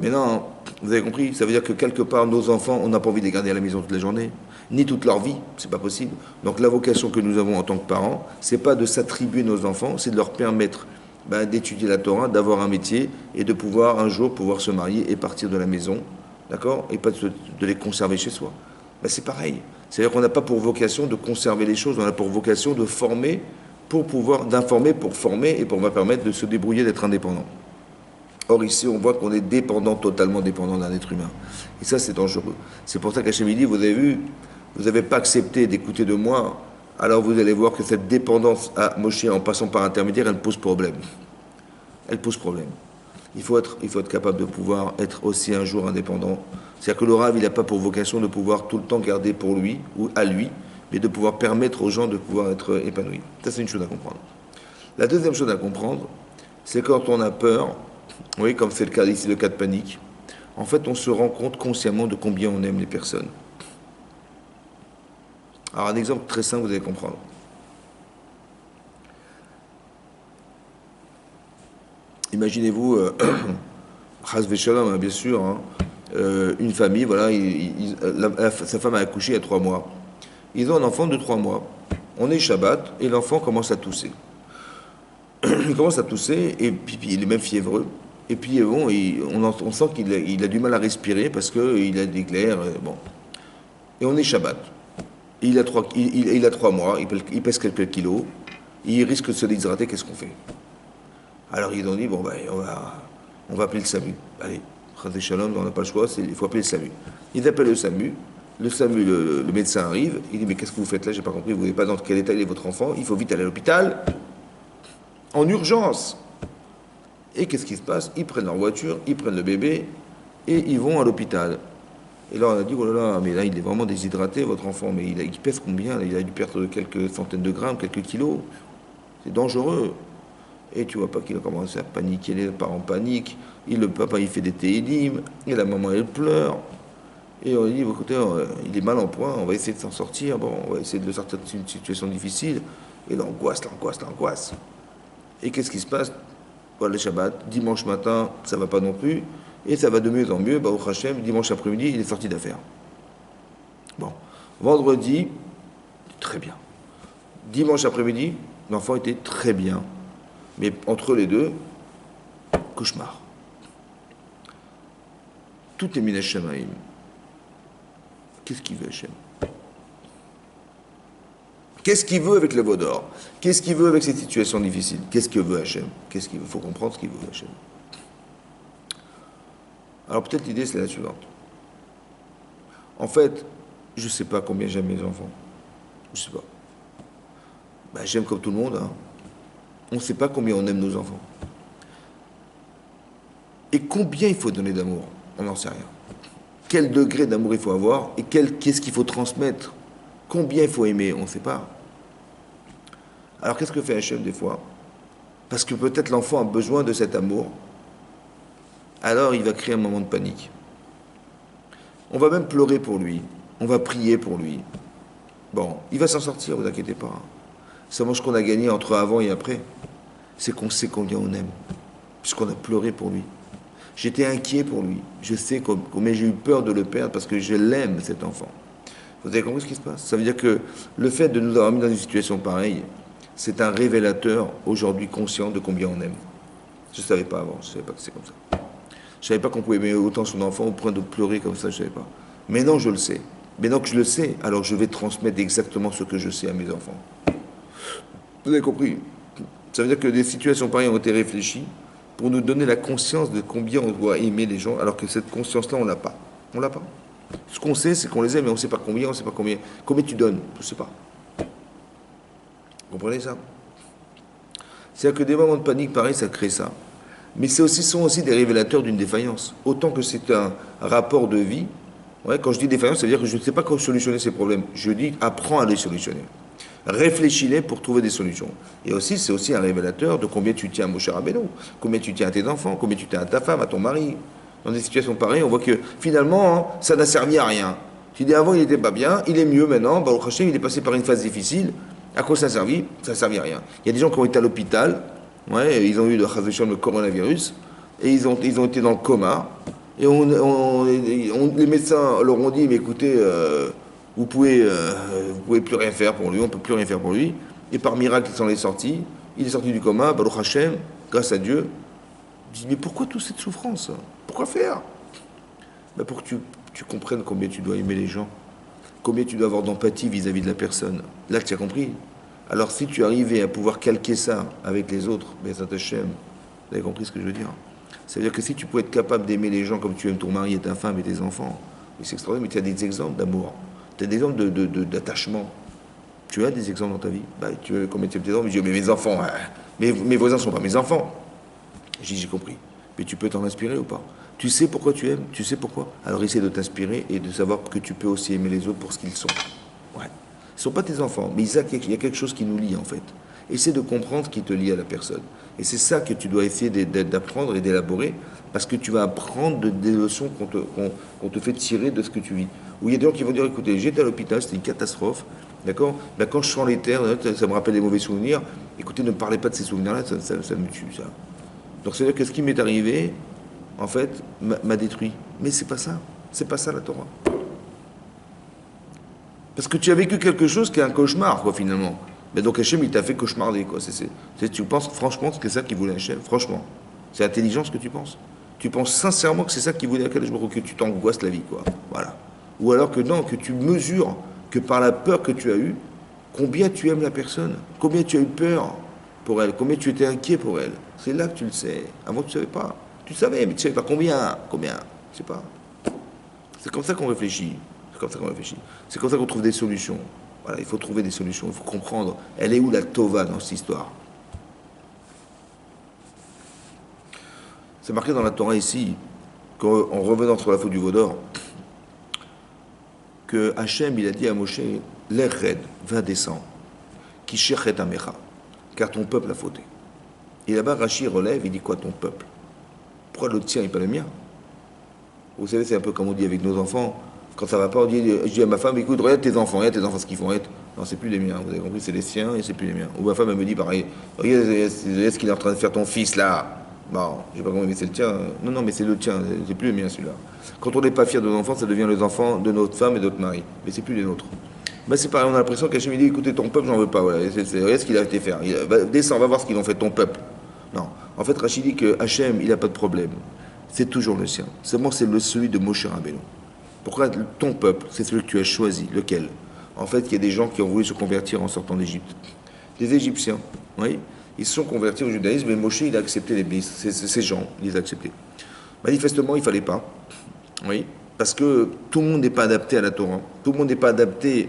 Mais non, vous avez compris, ça veut dire que quelque part, nos enfants, on n'a pas envie de les garder à la maison toute la journée, ni toute leur vie, c'est pas possible. Donc la vocation que nous avons en tant que parents, c'est pas de s'attribuer nos enfants, c'est de leur permettre d'étudier la Torah, d'avoir un métier et de pouvoir un jour pouvoir se marier et partir de la maison, d'accord? Et pas de les conserver chez soi. C'est pareil. C'est-à-dire qu'on n'a pas pour vocation de conserver les choses, on a pour vocation de former d'informer pour former et pour permettre de se débrouiller, d'être indépendant. Or, ici, on voit qu'on est totalement dépendant d'un être humain. Et ça, c'est dangereux. C'est pour ça qu'Hachem dit, vous avez vu, vous n'avez pas accepté d'écouter de moi, alors vous allez voir que cette dépendance à Moshe, en passant par intermédiaire, elle pose problème. Elle pose problème. Il faut être capable de pouvoir être aussi un jour indépendant. C'est-à-dire que le Rav, il n'a pas pour vocation de pouvoir tout le temps garder pour lui, ou à lui, mais de pouvoir permettre aux gens de pouvoir être épanouis. Ça, c'est une chose à comprendre. La deuxième chose à comprendre, c'est quand on a peur, oui, comme c'est le cas ici, le cas de panique, en fait, on se rend compte consciemment de combien on aime les personnes. Alors, un exemple très simple, vous allez comprendre. Imaginez-vous, Chas Veshalom, bien sûr, hein, une famille, voilà, sa femme a accouché il y a 3 mois. Ils ont un enfant de 3 mois. On est Shabbat et l'enfant commence à tousser. Il commence à tousser et puis il est même fiévreux. Et puis bon, on sent qu'il a du mal à respirer parce qu'il a des glaires. Bon. Et on est Shabbat. il a 3 mois, il pèse quelques kilos, il risque de se déshydrater, qu'est-ce qu'on fait? Alors ils ont dit, bon, ben, on va appeler le SAMU. Allez, Chazé Shalom, on n'a pas le choix, il faut appeler le SAMU. Ils appellent le SAMU, le médecin arrive, il dit, mais qu'est-ce que vous faites là? J'ai pas compris, vous ne voyez pas dans quel état il est votre enfant, il faut vite aller à l'hôpital, en urgence. Et qu'est-ce qui se passe? Ils prennent leur voiture, ils prennent le bébé, et ils vont à l'hôpital. Et là, on a dit, oh là là, mais là, il est vraiment déshydraté, votre enfant, mais il pèse combien? Il a dû perdre quelques centaines de grammes, quelques kilos. C'est dangereux. Et tu vois pas qu'il a commencé à paniquer, les parents paniquent, le papa il fait des télim, et la maman elle pleure. Et on dit, écoutez, il est mal en point, on va essayer de s'en sortir, bon, on va essayer de le sortir d'une situation difficile. Et l'angoisse. Et qu'est-ce qui se passe? Voilà, le Shabbat, dimanche matin, ça va pas non plus, et ça va de mieux en mieux, au Hachem, dimanche après-midi, il est sorti d'affaire. Bon, vendredi, très bien. Dimanche après-midi, l'enfant était très bien. Mais entre les deux, cauchemar. Tout est min Hashemaim. Qu'est-ce qu'il veut, Hachem? Qu'est-ce qu'il veut avec le Vaudor? Qu'est-ce qu'il veut avec cette situation difficile? Qu'est-ce que veut Hachem? Qu'est-ce qu'il veut? Il faut comprendre ce qu'il veut, Hachem. Alors peut-être l'idée, c'est la suivante. En fait, je ne sais pas combien j'aime mes enfants. Je ne sais pas. Ben, j'aime comme tout le monde, hein. On ne sait pas combien on aime nos enfants. Et combien il faut donner d'amour? On n'en sait rien. Quel degré d'amour il faut avoir? Et qu'est-ce qu'il faut transmettre? Combien il faut aimer? On ne sait pas. Alors qu'est-ce que fait Hachem des fois? Parce que peut-être l'enfant a besoin de cet amour. Alors il va créer un moment de panique. On va même pleurer pour lui. On va prier pour lui. Bon, il va s'en sortir, vous inquiétez pas. Seulement ce qu'on a gagné entre avant et après, c'est qu'on sait combien on aime. Puisqu'on a pleuré pour lui. J'étais inquiet pour lui. Je sais combien j'ai eu peur de le perdre parce que je l'aime, cet enfant. Vous avez compris ce qui se passe? Ça veut dire que le fait de nous avoir mis dans une situation pareille, c'est un révélateur aujourd'hui conscient de combien on aime. Je ne savais pas avant, je ne savais pas que c'est comme ça. Je ne savais pas qu'on pouvait aimer autant son enfant au point de pleurer comme ça, je ne savais pas. Maintenant, je le sais. Maintenant que je le sais, alors je vais transmettre exactement ce que je sais à mes enfants. Vous avez compris? Ça veut dire que des situations pareilles ont été réfléchies pour nous donner la conscience de combien on doit aimer les gens, alors que cette conscience-là, on ne l'a pas. On ne l'a pas. Ce qu'on sait, c'est qu'on les aime, mais on ne sait pas combien, on ne sait pas combien. Combien tu donnes? Je ne sais pas. Vous comprenez ça? C'est-à-dire que des moments de panique, pareil, ça crée ça. Mais sont aussi des révélateurs d'une défaillance. Autant que c'est un rapport de vie. Ouais, quand je dis défaillance, ça veut dire que je ne sais pas comment solutionner ces problèmes. Je dis, apprends à les solutionner. Réfléchis-les pour trouver des solutions. Et aussi, c'est aussi un révélateur de combien tu tiens à Moshe Rabbeinu, combien tu tiens à tes enfants, combien tu tiens à ta femme, à ton mari. Dans des situations pareilles, on voit que finalement, hein, ça n'a servi à rien. Tu dis avant, il n'était pas bien, il est mieux maintenant, Baruch Hashem, il est passé par une phase difficile. À quoi ça a servi? Ça n'a servi à rien. Il y a des gens qui ont été à l'hôpital, ouais, ils ont eu le coronavirus, et ils ont été dans le coma, et les médecins leur ont dit, mais écoutez, vous pouvez plus rien faire pour lui, on ne peut plus rien faire pour lui. Et par miracle, il s'en est sorti. Il est sorti du coma, Baruch Hashem, grâce à Dieu. Je dis, mais pourquoi toute cette souffrance? Pourquoi faire? Ben pour que tu comprennes combien tu dois aimer les gens, combien tu dois avoir d'empathie vis-à-vis de la personne. Là, tu as compris. Alors, si tu arrivais à pouvoir calquer ça avec les autres, ben ça t'achève. Vous avez compris ce que je veux dire? Ça veut dire que si tu pouvais être capable d'aimer les gens comme tu aimes ton mari et ta femme et tes enfants, c'est extraordinaire, mais tu as des exemples d'amour. Tu as des exemples d'attachement. Tu as des exemples dans ta vie? Bah, combien tu aimes tes enfants? Je dis, mais mes enfants, mes voisins ne sont pas mes enfants. J'ai compris. Mais tu peux t'en inspirer ou pas? Tu sais pourquoi tu aimes? Tu sais pourquoi? Alors essaie de t'inspirer et de savoir que tu peux aussi aimer les autres pour ce qu'ils sont. Ouais. Ils ne sont pas tes enfants, mais il y a quelque chose qui nous lie en fait. Essaie de comprendre ce qui te lie à la personne. Et c'est ça que tu dois essayer d'apprendre et d'élaborer, parce que tu vas apprendre des leçons qu'on te fait tirer de ce que tu vis. Où il y a des gens qui vont dire, écoutez, j'étais à l'hôpital, c'était une catastrophe, d'accord? Ben, quand je sens les terres, ça me rappelle des mauvais souvenirs. Écoutez, ne me parlez pas de ces souvenirs-là, ça me tue, ça. Donc c'est-à-dire que ce qui m'est arrivé, en fait, m'a détruit. Mais c'est pas ça. C'est pas ça la Torah. Parce que tu as vécu quelque chose qui est un cauchemar, quoi, finalement. Mais donc Hachem, il t'a fait cauchemarder, quoi. Tu penses franchement que c'est ça qu'il voulait Hachem? Franchement. C'est intelligent ce que tu penses. Tu penses sincèrement que c'est ça qu'il voulait à quel jour, que tu t'angoisses la vie, quoi. Voilà. Ou alors que non, que tu mesures que par la peur que tu as eue, combien tu aimes la personne, combien tu as eu peur pour elle, combien tu étais inquiet pour elle. C'est là que tu le sais. Avant, tu ne savais pas. Tu savais, mais tu ne savais pas combien. Combien. Je sais pas. C'est comme ça qu'on réfléchit. C'est comme ça qu'on réfléchit. C'est comme ça qu'on trouve des solutions. Voilà, il faut trouver des solutions. Il faut comprendre. Elle est où la Tova dans cette histoire? C'est marqué dans la Torah ici, en revenant sur la faute du Vaudor, que Hachem, il a dit à Moshe, l'Ered, va descendre, qui cherchait Amecha, car ton peuple a fauté. Et là-bas, Rachi relève, il dit quoi, ton peuple? Pourquoi le tien et pas le mien? Vous savez, c'est un peu comme on dit avec nos enfants, quand ça va pas, je dis à ma femme, écoute, regarde tes enfants ce qu'ils font. Non, c'est plus les miens, vous avez compris, c'est les siens et c'est plus les miens. Ou ma femme, elle me dit pareil, regarde ce qu'il est en train de faire ton fils là. Bon, je sais pas comment, mais c'est le tien. Non, non, mais c'est le tien, c'est plus le mien celui-là. Quand on n'est pas fier de nos enfants, ça devient les enfants de notre femme et de notre mari. Mais c'est plus les nôtres. Ben c'est pareil, on a l'impression qu'Hachem me dit, écoutez, ton peuple, j'en veux pas. Voilà. Regarde ce qu'il a été faire. Descends, va voir ce qu'ils ont fait ton peuple. Non. En fait, Rachid dit que Hachem, il n'a pas de problème. C'est toujours le sien. Seulement, c'est celui de Moshe Rabbeinu. Pourquoi ton peuple, c'est celui que tu as choisi? Lequel? En fait, il y a des gens qui ont voulu se convertir en sortant d'Égypte. Les Égyptiens, oui. Ils se sont convertis au judaïsme, mais Moshe, il a accepté ces gens, il les a acceptés. Manifestement, il ne fallait pas, oui, parce que tout le monde n'est pas adapté à la Torah, tout le monde n'est pas adapté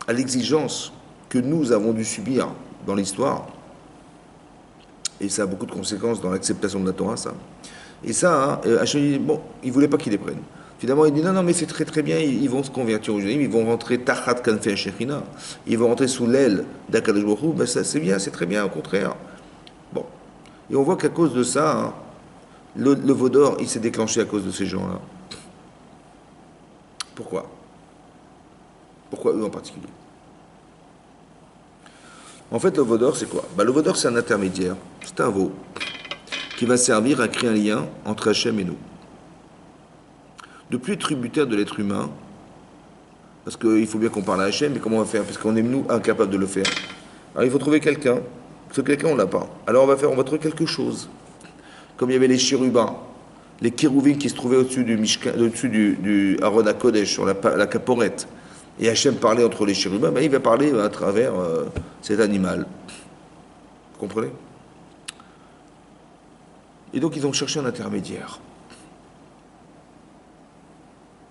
à l'exigence que nous avons dû subir dans l'histoire, et ça a beaucoup de conséquences dans l'acceptation de la Torah, ça. Et ça, Hachem dit, bon, il ne voulait pas qu'il les prenne. Finalement, il dit non, non, mais c'est très très bien, ils vont se convertir au judaïsme, ils vont rentrer Tachat Kanfei Shechina, ils vont rentrer sous l'aile d'Akadosh Baruch Hu, ben ça c'est bien, c'est très bien, au contraire. Bon. Et on voit qu'à cause de ça, hein, le Vaudor, il s'est déclenché à cause de ces gens-là. Pourquoi? Pourquoi eux en particulier? En fait, le Vaudor, c'est quoi? Ben, le Vaudor, c'est un intermédiaire, c'est un veau, qui va servir à créer un lien entre Hachem et nous. De plus être tributaire de l'être humain, parce qu'il faut bien qu'on parle à Hachem, mais comment on va faire? Parce qu'on est, nous, incapables de le faire. Alors il faut trouver quelqu'un. Ce quelqu'un, on l'a pas. Alors on va trouver quelque chose. Comme il y avait les chérubins, les kérouvim qui se trouvaient au-dessus du Mishkan, au-dessus du Aaron HaKodesh, sur la caporette. Et Hachem parlait entre les chérubins, ben, il va parler à travers cet animal. Vous comprenez? Et donc ils ont cherché un intermédiaire.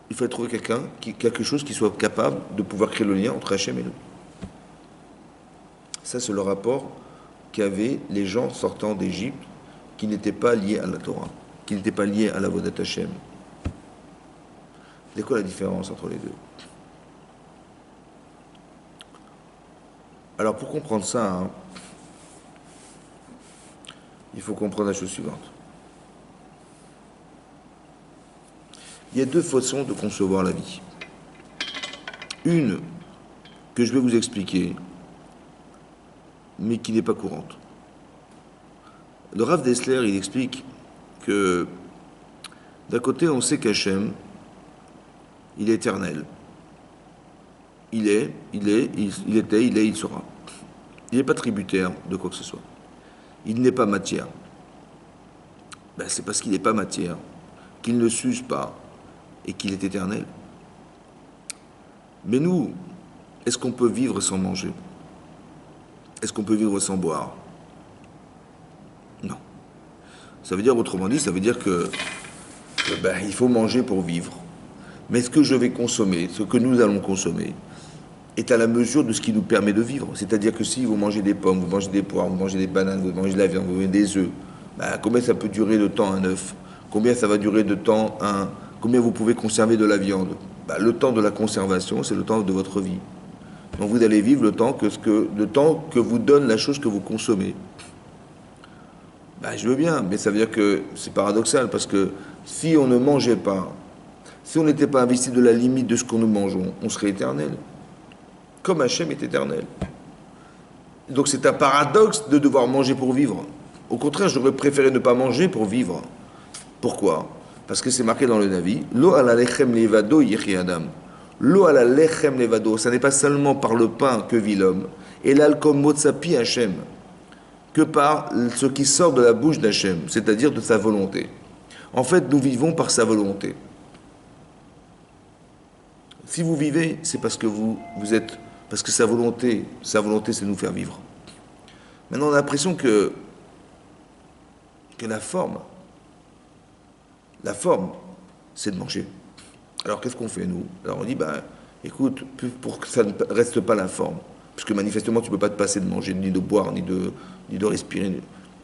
Il fallait trouver quelque chose qui soit capable de pouvoir créer le lien entre Hachem et nous. Ça, c'est le rapport qu'avaient les gens sortant d'Égypte qui n'étaient pas liés à la Torah, qui n'étaient pas liés à la Vodat Hachem. C'est quoi la différence entre les deux? Alors, pour comprendre ça, hein, il faut comprendre la chose suivante. Il y a deux façons de concevoir la vie. Une que je vais vous expliquer, mais qui n'est pas courante. Le Rav Dessler, il explique que d'un côté, on sait qu'Hachem, il est éternel. Il était, il sera. Il n'est pas tributaire de quoi que ce soit. Il n'est pas matière. Ben, c'est parce qu'il n'est pas matière qu'il ne s'use pas et qu'il est éternel. Mais nous, est-ce qu'on peut vivre sans manger? Est-ce qu'on peut vivre sans boire? Non. Ça veut dire, autrement dit, ça veut dire que il faut manger pour vivre. Mais ce que je vais consommer, ce que nous allons consommer, est à la mesure de ce qui nous permet de vivre. C'est-à-dire que si vous mangez des pommes, vous mangez des poires, vous mangez des bananes, vous mangez de la viande, vous mangez des œufs, combien ça peut durer de temps un œuf? Combien ça va durer de temps combien vous pouvez conserver de la viande? Le temps de la conservation, c'est le temps de votre vie. Donc vous allez vivre le temps que vous donne la chose que vous consommez. Je veux bien, mais ça veut dire que c'est paradoxal, parce que si on ne mangeait pas, si on n'était pas investi de la limite de ce que nous mangeons, on serait éternel. Comme Hachem est éternel. Donc c'est un paradoxe de devoir manger pour vivre. Au contraire, j'aurais préféré ne pas manger pour vivre. Pourquoi? Parce que c'est marqué dans le Navi, Lo ala lechem levado yichi adam. Lo ala lechem levado. Ça n'est pas seulement par le pain que vit l'homme. Et l'alkom motsapi Hachem. Que par ce qui sort de la bouche d'Hachem, c'est-à-dire de sa volonté. En fait, nous vivons par sa volonté. Si vous vivez, c'est parce que vous êtes, parce que sa volonté, c'est de nous faire vivre. Maintenant, on a l'impression que la forme, c'est de manger. Alors, qu'est-ce qu'on fait, nous? Alors, on dit, ben, écoute, pour que ça ne reste pas la forme, parce que manifestement, tu ne peux pas te passer de manger, ni de boire, ni de respirer.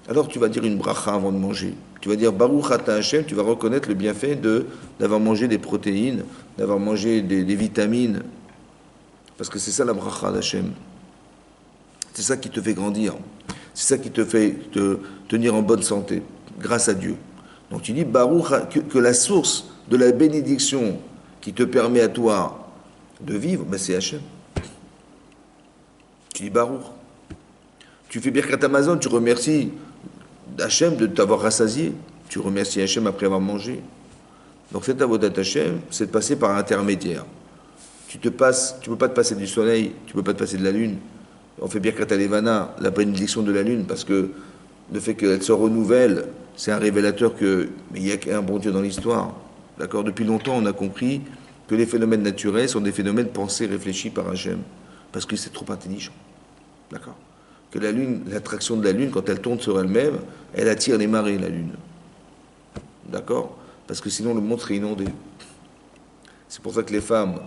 Alors, tu vas dire une bracha avant de manger. Tu vas dire, Baruch Ata Hashem, tu vas reconnaître le bienfait d'avoir mangé des protéines, d'avoir mangé des vitamines. Parce que c'est ça la bracha d'Hachem. C'est ça qui te fait grandir. C'est ça qui te fait te tenir en bonne santé, grâce à Dieu. Donc tu dis, Baruch, que la source de la bénédiction qui te permet à toi de vivre, ben c'est Hachem. Tu dis Baruch. Tu fais Birkat Amazon, tu remercies Hachem de t'avoir rassasié. Tu remercies Hachem après avoir mangé. Donc cette avodat Hachem, c'est de passer par un intermédiaire. Tu peux pas te passer du soleil, tu peux pas te passer de la lune. On fait Birkat Alevana, la bénédiction de la lune, parce que le fait qu'elle se renouvelle, c'est un révélateur qu'il n'y a qu'un bon Dieu dans l'histoire. D'accord? Depuis longtemps, on a compris que les phénomènes naturels sont des phénomènes pensés, réfléchis par Hachem, parce que c'est trop intelligent. D'accord? Que la lune, l'attraction de la lune, quand elle tourne sur elle-même, elle attire les marées, la lune. D'accord? Parce que sinon, le monde serait inondé. C'est pour ça que les femmes,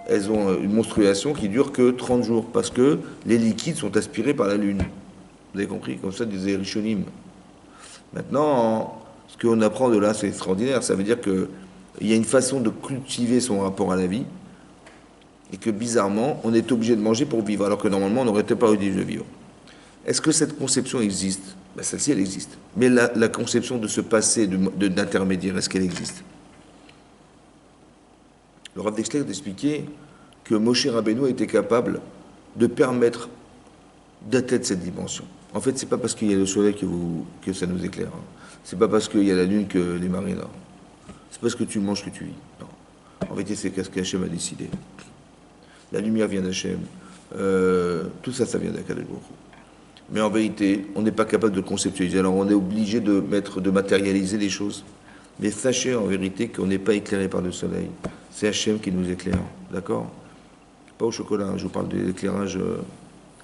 elles ont une menstruation qui dure que 30 jours, parce que les liquides sont aspirés par la lune. Vous avez compris? Comme ça, des Rishonim. Maintenant, ce qu'on apprend de là, c'est extraordinaire. Ça veut dire qu'il y a une façon de cultiver son rapport à la vie, et que bizarrement, on est obligé de manger pour vivre, alors que normalement, on n'aurait pas obligé de vivre. Est-ce que cette conception existe? Ben, celle-ci, elle existe. Mais la conception de ce passé d'intermédiaire, est-ce qu'elle existe? Le Rav Dexler d'expliquer que Moshe Rabbeinu a été capable de permettre d'atteindre cette dimension. En fait, c'est pas parce qu'il y a le soleil que ça nous éclaire. Hein. C'est pas parce qu'il y a la lune que les marées là. C'est parce que tu manges que tu vis. Non. En vérité, c'est ce qu'Hachem a décidé. La lumière vient d'Hachem. Tout ça, ça vient d'Akadosh Baruch Hu. Mais en vérité, on n'est pas capable de conceptualiser. Alors, on est obligé de matérialiser les choses. Mais sachez en vérité qu'on n'est pas éclairé par le soleil. C'est Hachem qui nous éclaire. D'accord? Pas au chocolat. Je vous parle de l'éclairage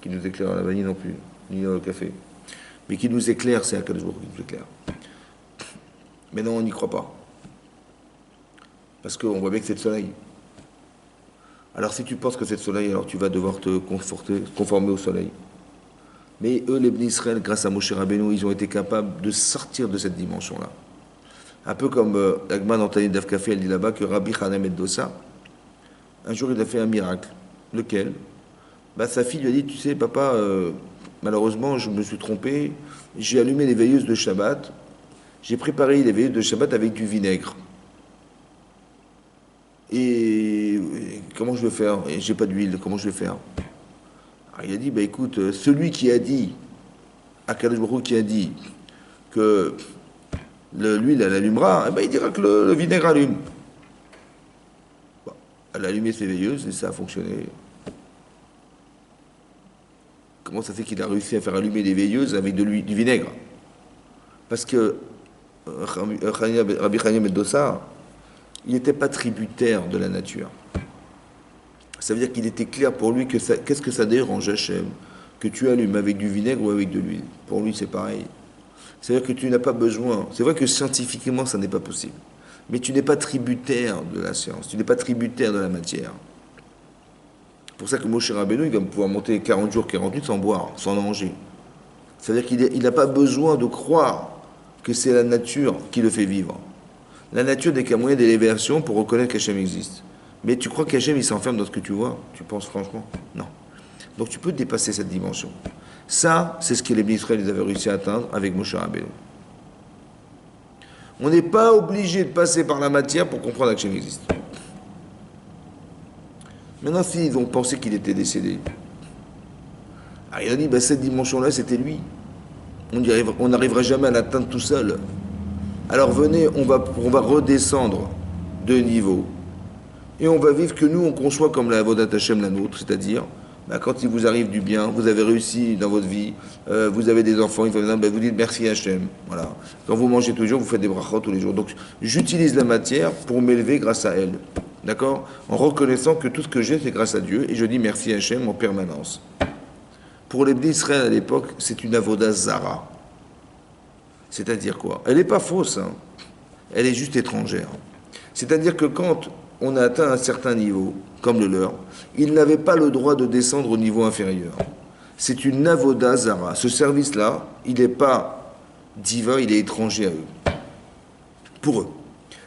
qui nous éclaire à la vanille non plus, ni au café. Mais qui nous éclaire, c'est Akadosh Baruch Hu qui nous éclaire. Mais non, on n'y croit pas. Parce qu'on voit bien que c'est le soleil. Alors si tu penses que c'est le soleil, alors tu vas devoir te conformer au soleil. Mais eux, les Bnei Israël, grâce à Moshe Rabbeinu, ils ont été capables de sortir de cette dimension-là. Un peu comme l'Agma dans Tanit Daf Kafé, elle dit là-bas que Rabbi Hanan Dossa, un jour il a fait un miracle. Lequel? Bah, sa fille lui a dit, tu sais, papa, malheureusement, je me suis trompé, j'ai allumé les veilleuses de Shabbat, j'ai préparé les veilleuses de Shabbat avec du vinaigre. Et comment je vais faire? Et j'ai pas d'huile, comment je vais faire? Alors, il a dit, bah écoute, celui qui a dit, Akadosh Baruch Hu qui a dit que l'huile elle allumera, eh ben, il dira que le vinaigre allume. Bon, elle a allumé ses veilleuses et ça a fonctionné. Comment ça fait qu'il a réussi à faire allumer des veilleuses avec du vinaigre? Parce que Rabbi Chania ben Dossa, il n'était pas tributaire de la nature. Ça veut dire qu'il était clair pour lui que qu'est-ce que ça dérange Hachem que tu allumes avec du vinaigre ou avec de l'huile. Pour lui, c'est pareil. C'est-à-dire que tu n'as pas besoin. C'est vrai que scientifiquement, ça n'est pas possible. Mais tu n'es pas tributaire de la science. Tu n'es pas tributaire de la matière. C'est pour ça que Moshe Rabbeinu, il va pouvoir monter 40 jours, 40 nuits sans boire, sans manger. C'est-à-dire qu'il n'a pas besoin de croire que c'est la nature qui le fait vivre. La nature n'est qu'un moyen d'élévation pour reconnaître qu'Hachem existe. Mais tu crois qu'Hachem, il s'enferme dans ce que tu vois? Tu penses franchement? Non. Donc tu peux dépasser cette dimension. Ça, c'est ce que les Bnei Israël avaient réussi à atteindre avec Moshe Rabbeinu. On n'est pas obligé de passer par la matière pour comprendre qu'Hachem existe. Maintenant, s'ils ont pensé qu'il était décédé, alors il a dit, ben, cette dimension-là, c'était lui. On n'arrivera jamais à l'atteindre tout seul. Alors venez, on va redescendre de niveau. Et on va vivre que nous, on conçoit comme la Avodat Hashem, la nôtre, c'est-à-dire, ben, quand il vous arrive du bien, vous avez réussi dans votre vie, vous avez des enfants, ben, vous dites merci Hashem. Voilà. Quand vous mangez tous les jours, vous faites des brachot tous les jours. Donc, j'utilise la matière pour m'élever grâce à elle. d'accord? En reconnaissant que tout ce que j'ai, c'est grâce à Dieu, et je dis merci à Hachem en permanence. Pour les Israël à l'époque, c'est une avoda zara. C'est-à-dire quoi? Elle n'est pas fausse, hein. Elle est juste étrangère. C'est-à-dire que quand on a atteint un certain niveau, comme le leur, ils n'avaient pas le droit de descendre au niveau inférieur. C'est une avoda zara. Ce service-là, il n'est pas divin, il est étranger à eux. Pour eux.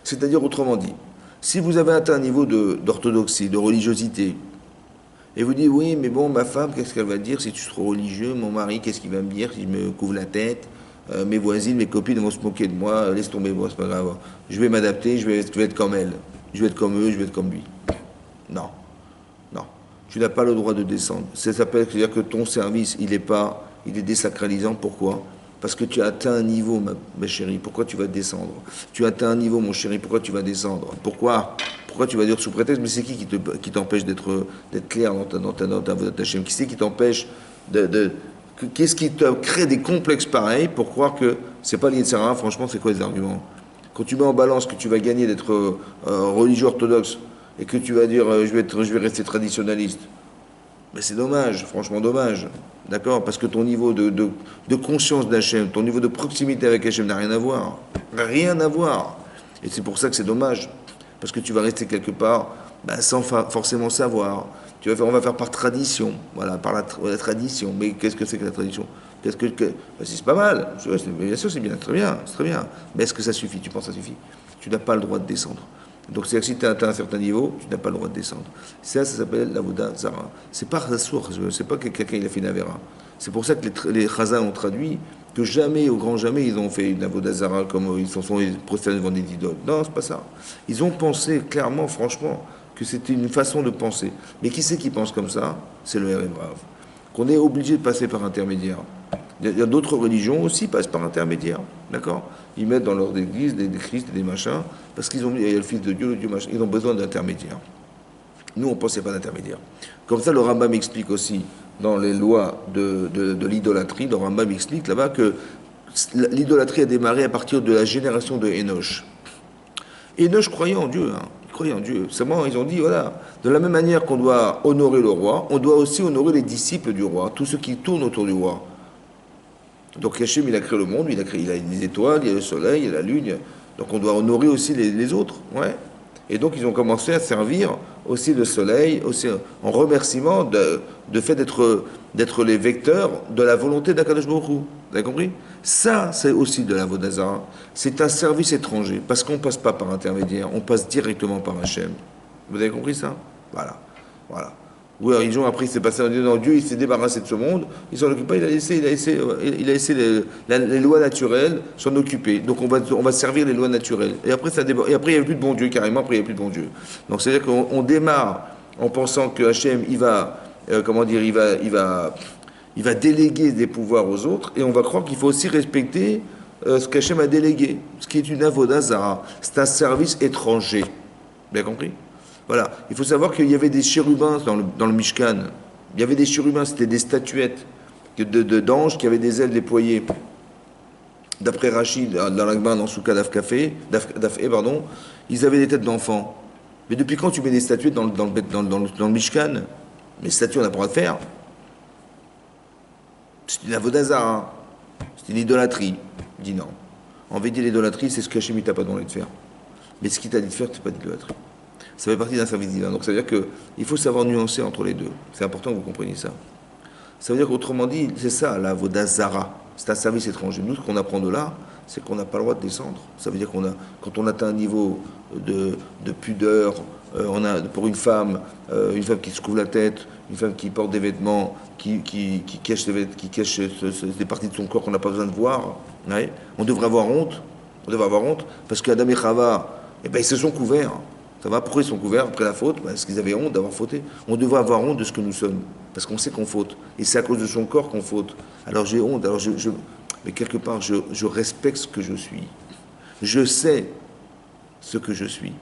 C'est-à-dire, autrement dit, si vous avez atteint un niveau d'orthodoxie, de religiosité, et vous dites, oui, mais bon, ma femme, qu'est-ce qu'elle va dire si tu es trop religieux? Mon mari, qu'est-ce qu'il va me dire si je me couvre la tête? Mes voisines, mes copines vont se moquer de moi, laisse tomber, moi, c'est pas grave. Je vais m'adapter, je vais être comme elle. Je vais être comme eux, je vais être comme lui. Non, non. Tu n'as pas le droit de descendre. Ça s'appelle, c'est-à-dire que ton service, il est désacralisant. Pourquoi? Parce que tu as atteint un niveau, ma chérie. Pourquoi tu vas descendre? Tu as atteint un niveau, mon chéri. Pourquoi tu vas descendre? Pourquoi tu vas dire sous prétexte? Mais c'est qui t'empêche d'être clair dans ta Hashem? Qui c'est qui t'empêche qu'est-ce qui te crée des complexes pareils pour croire que c'est pas lié de Sarah? Franchement, c'est quoi les arguments? Quand tu mets en balance que tu vas gagner d'être religieux orthodoxe et que tu vas dire je vais rester traditionnaliste, mais c'est dommage, franchement dommage. D'accord? Parce que ton niveau de conscience d'Hachem, ton niveau de proximité avec Hachem n'a rien à voir. Rien à voir. Et c'est pour ça que c'est dommage. Parce que tu vas rester quelque part sans forcément savoir. On va faire par tradition. Voilà, par la tradition. Mais qu'est-ce que c'est que la tradition? C'est pas mal. Bien sûr, c'est bien, très bien, c'est très bien. Mais est-ce que ça suffit? Tu penses que ça suffit? Tu n'as pas le droit de descendre. Donc, c'est que si tu as atteint un certain niveau, tu n'as pas le droit de descendre. Ça s'appelle l'avoda zara. C'est pas la source, c'est pas que quelqu'un il a fait une avéra. C'est pour ça que les chazals ont traduit que jamais, au grand jamais, ils ont fait une avoda zara comme ils sont prosternés devant des idoles. Non, c'est pas ça. Ils ont pensé clairement, franchement, que c'était une façon de penser. Mais qui c'est qui pense comme ça? C'est le R.M. Rav. Qu'on est obligé de passer par intermédiaire. Il y a d'autres religions aussi passent par intermédiaire, d'accord? Ils mettent dans leur église des Christ et des machins, parce qu'il y a le Fils de Dieu, le Dieu machin, ils ont besoin d'intermédiaires. Nous, on pense qu'il n'y a pas d'intermédiaire. Comme ça, le Rambam explique aussi, dans les lois de l'idolâtrie, le Rambam explique là-bas que l'idolâtrie a démarré à partir de la génération de Enoch. Enoch croyait en Dieu, hein. Croyait en Dieu. Seulement, ils ont dit, voilà, de la même manière qu'on doit honorer le roi, on doit aussi honorer les disciples du roi, tous ceux qui tournent autour du roi. Donc Hachem, il a créé le monde, il a les étoiles, il y a le soleil, il y a la lune. Donc on doit honorer aussi les autres. Ouais. Et donc ils ont commencé à servir aussi le soleil, aussi en remerciement de fait d'être les vecteurs de la volonté d'Akadosh Baruch Hu. Vous avez compris? Ça, c'est aussi de la Vodazara. C'est un service étranger, parce qu'on ne passe pas par intermédiaire, on passe directement par Hachem. Vous avez compris ça? Voilà. Voilà. Oui, la religion, après, il s'est passé en disant Dieu, il s'est débarrassé de ce monde, il s'en occupe pas, il a laissé les lois naturelles s'en occuper. Donc on va servir les lois naturelles. Et après, il n'y avait plus de bon Dieu, carrément, après, il n'y avait plus de bon Dieu. Donc c'est-à-dire qu'on démarre en pensant que Hachem, il va déléguer des pouvoirs aux autres, et on va croire qu'il faut aussi respecter ce qu'Hachem a délégué, ce qui est une avoda zara. C'est un service étranger. Bien compris? Voilà, il faut savoir qu'il y avait des chérubins dans le Mishkan. Il y avait des chérubins, c'était des statuettes d'anges qui avaient des ailes déployées. D'après Rachid, dans l'Agma, dans Souka d'Afé, pardon, ils avaient des têtes d'enfants. Mais depuis quand tu mets des statuettes dans le Mishkan? Mais les statues, on n'a pas le droit de faire. C'est une avodazara. C'est une idolâtrie. Il dit non. En vérité, l'idolâtrie, c'est ce que Hachem t'a pas demandé de faire. Mais ce qu'il t'a dit de faire, c'est pas d'idolâtrie. Ça fait partie d'un service divin. Donc ça veut dire qu'il faut savoir nuancer entre les deux. C'est important que vous compreniez ça. Ça veut dire qu'autrement dit, c'est ça, la vodazara. C'est un service étranger. Nous, ce qu'on apprend de là, c'est qu'on n'a pas le droit de descendre. Ça veut dire quand on atteint un niveau de pudeur, pour une femme qui se couvre la tête, une femme qui porte des vêtements, qui cache des parties de son corps qu'on n'a pas besoin de voir, ouais, on devrait avoir honte. On devrait avoir honte, parce qu'Adam et Chava, ils se sont couverts. Ça va? Pourquoi ils sont couverts après la faute? Parce qu'ils avaient honte d'avoir fauté. On devrait avoir honte de ce que nous sommes, parce qu'on sait qu'on faute. Et c'est à cause de son corps qu'on faute. Alors j'ai honte, mais quelque part, je respecte ce que je suis. Je sais ce que je suis.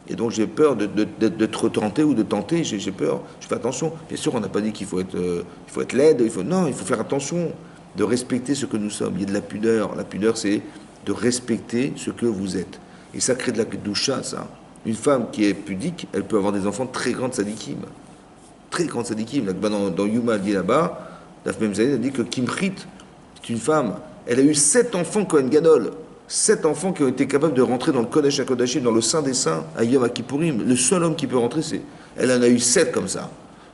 Et donc j'ai peur d'être tenté ou de tenter, j'ai peur, je fais attention. Bien sûr, on n'a pas dit qu'il faut être laide, non, il faut faire attention, de respecter ce que nous sommes. Il y a de la pudeur. La pudeur, c'est de respecter ce que vous êtes. Et ça crée de la kedusha, ça. Une femme qui est pudique, elle peut avoir des enfants très grandes sadikim. Très grandes sadikim. Là, dans Yuma, elle dit là-bas, la même elle dit que Kimchit, c'est une femme. Elle a eu 7 enfants Kohen Gadol. 7 enfants qui ont été capables de rentrer dans le Kodesh HaKodashim, dans le Saint des Saints, à Yom Kippourim. Le seul homme qui peut rentrer, c'est. Elle en a eu 7 comme ça.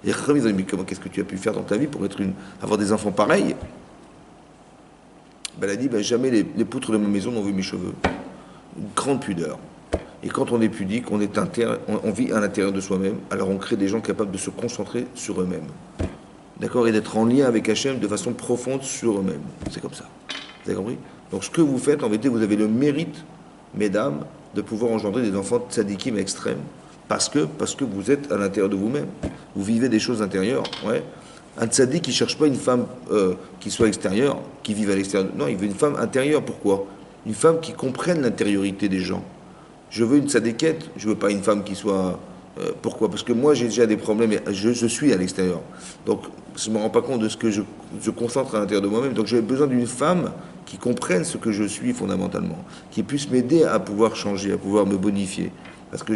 Et comme ils ont dit, mais qu'est-ce que tu as pu faire dans ta vie pour avoir des enfants pareils? Ben, elle a dit, ben, jamais les poutres de ma maison n'ont vu mes cheveux. Une grande pudeur. Et quand on est pudique, on vit à l'intérieur de soi-même, alors on crée des gens capables de se concentrer sur eux-mêmes. D'accord? Et d'être en lien avec Hachem de façon profonde sur eux-mêmes. C'est comme ça. Vous avez compris? Donc ce que vous faites, en vérité, vous avez le mérite, mesdames, de pouvoir engendrer des enfants tzadikim extrêmes. Parce que vous êtes à l'intérieur de vous-même. Vous vivez des choses intérieures. Ouais. Un tzadik qui ne cherche pas une femme qui soit extérieure, qui vive à l'extérieur. Non, il veut une femme intérieure. Pourquoi? Une femme qui comprenne l'intériorité des gens. Je veux une tzadikette, je ne veux pas une femme qui soit... pourquoi? Parce que moi, j'ai déjà des problèmes, et je suis à l'extérieur. Donc, je ne me rends pas compte de ce que je concentre à l'intérieur de moi-même. Donc, j'ai besoin d'une femme qui comprenne ce que je suis fondamentalement, qui puisse m'aider à pouvoir changer, à pouvoir me bonifier. Parce que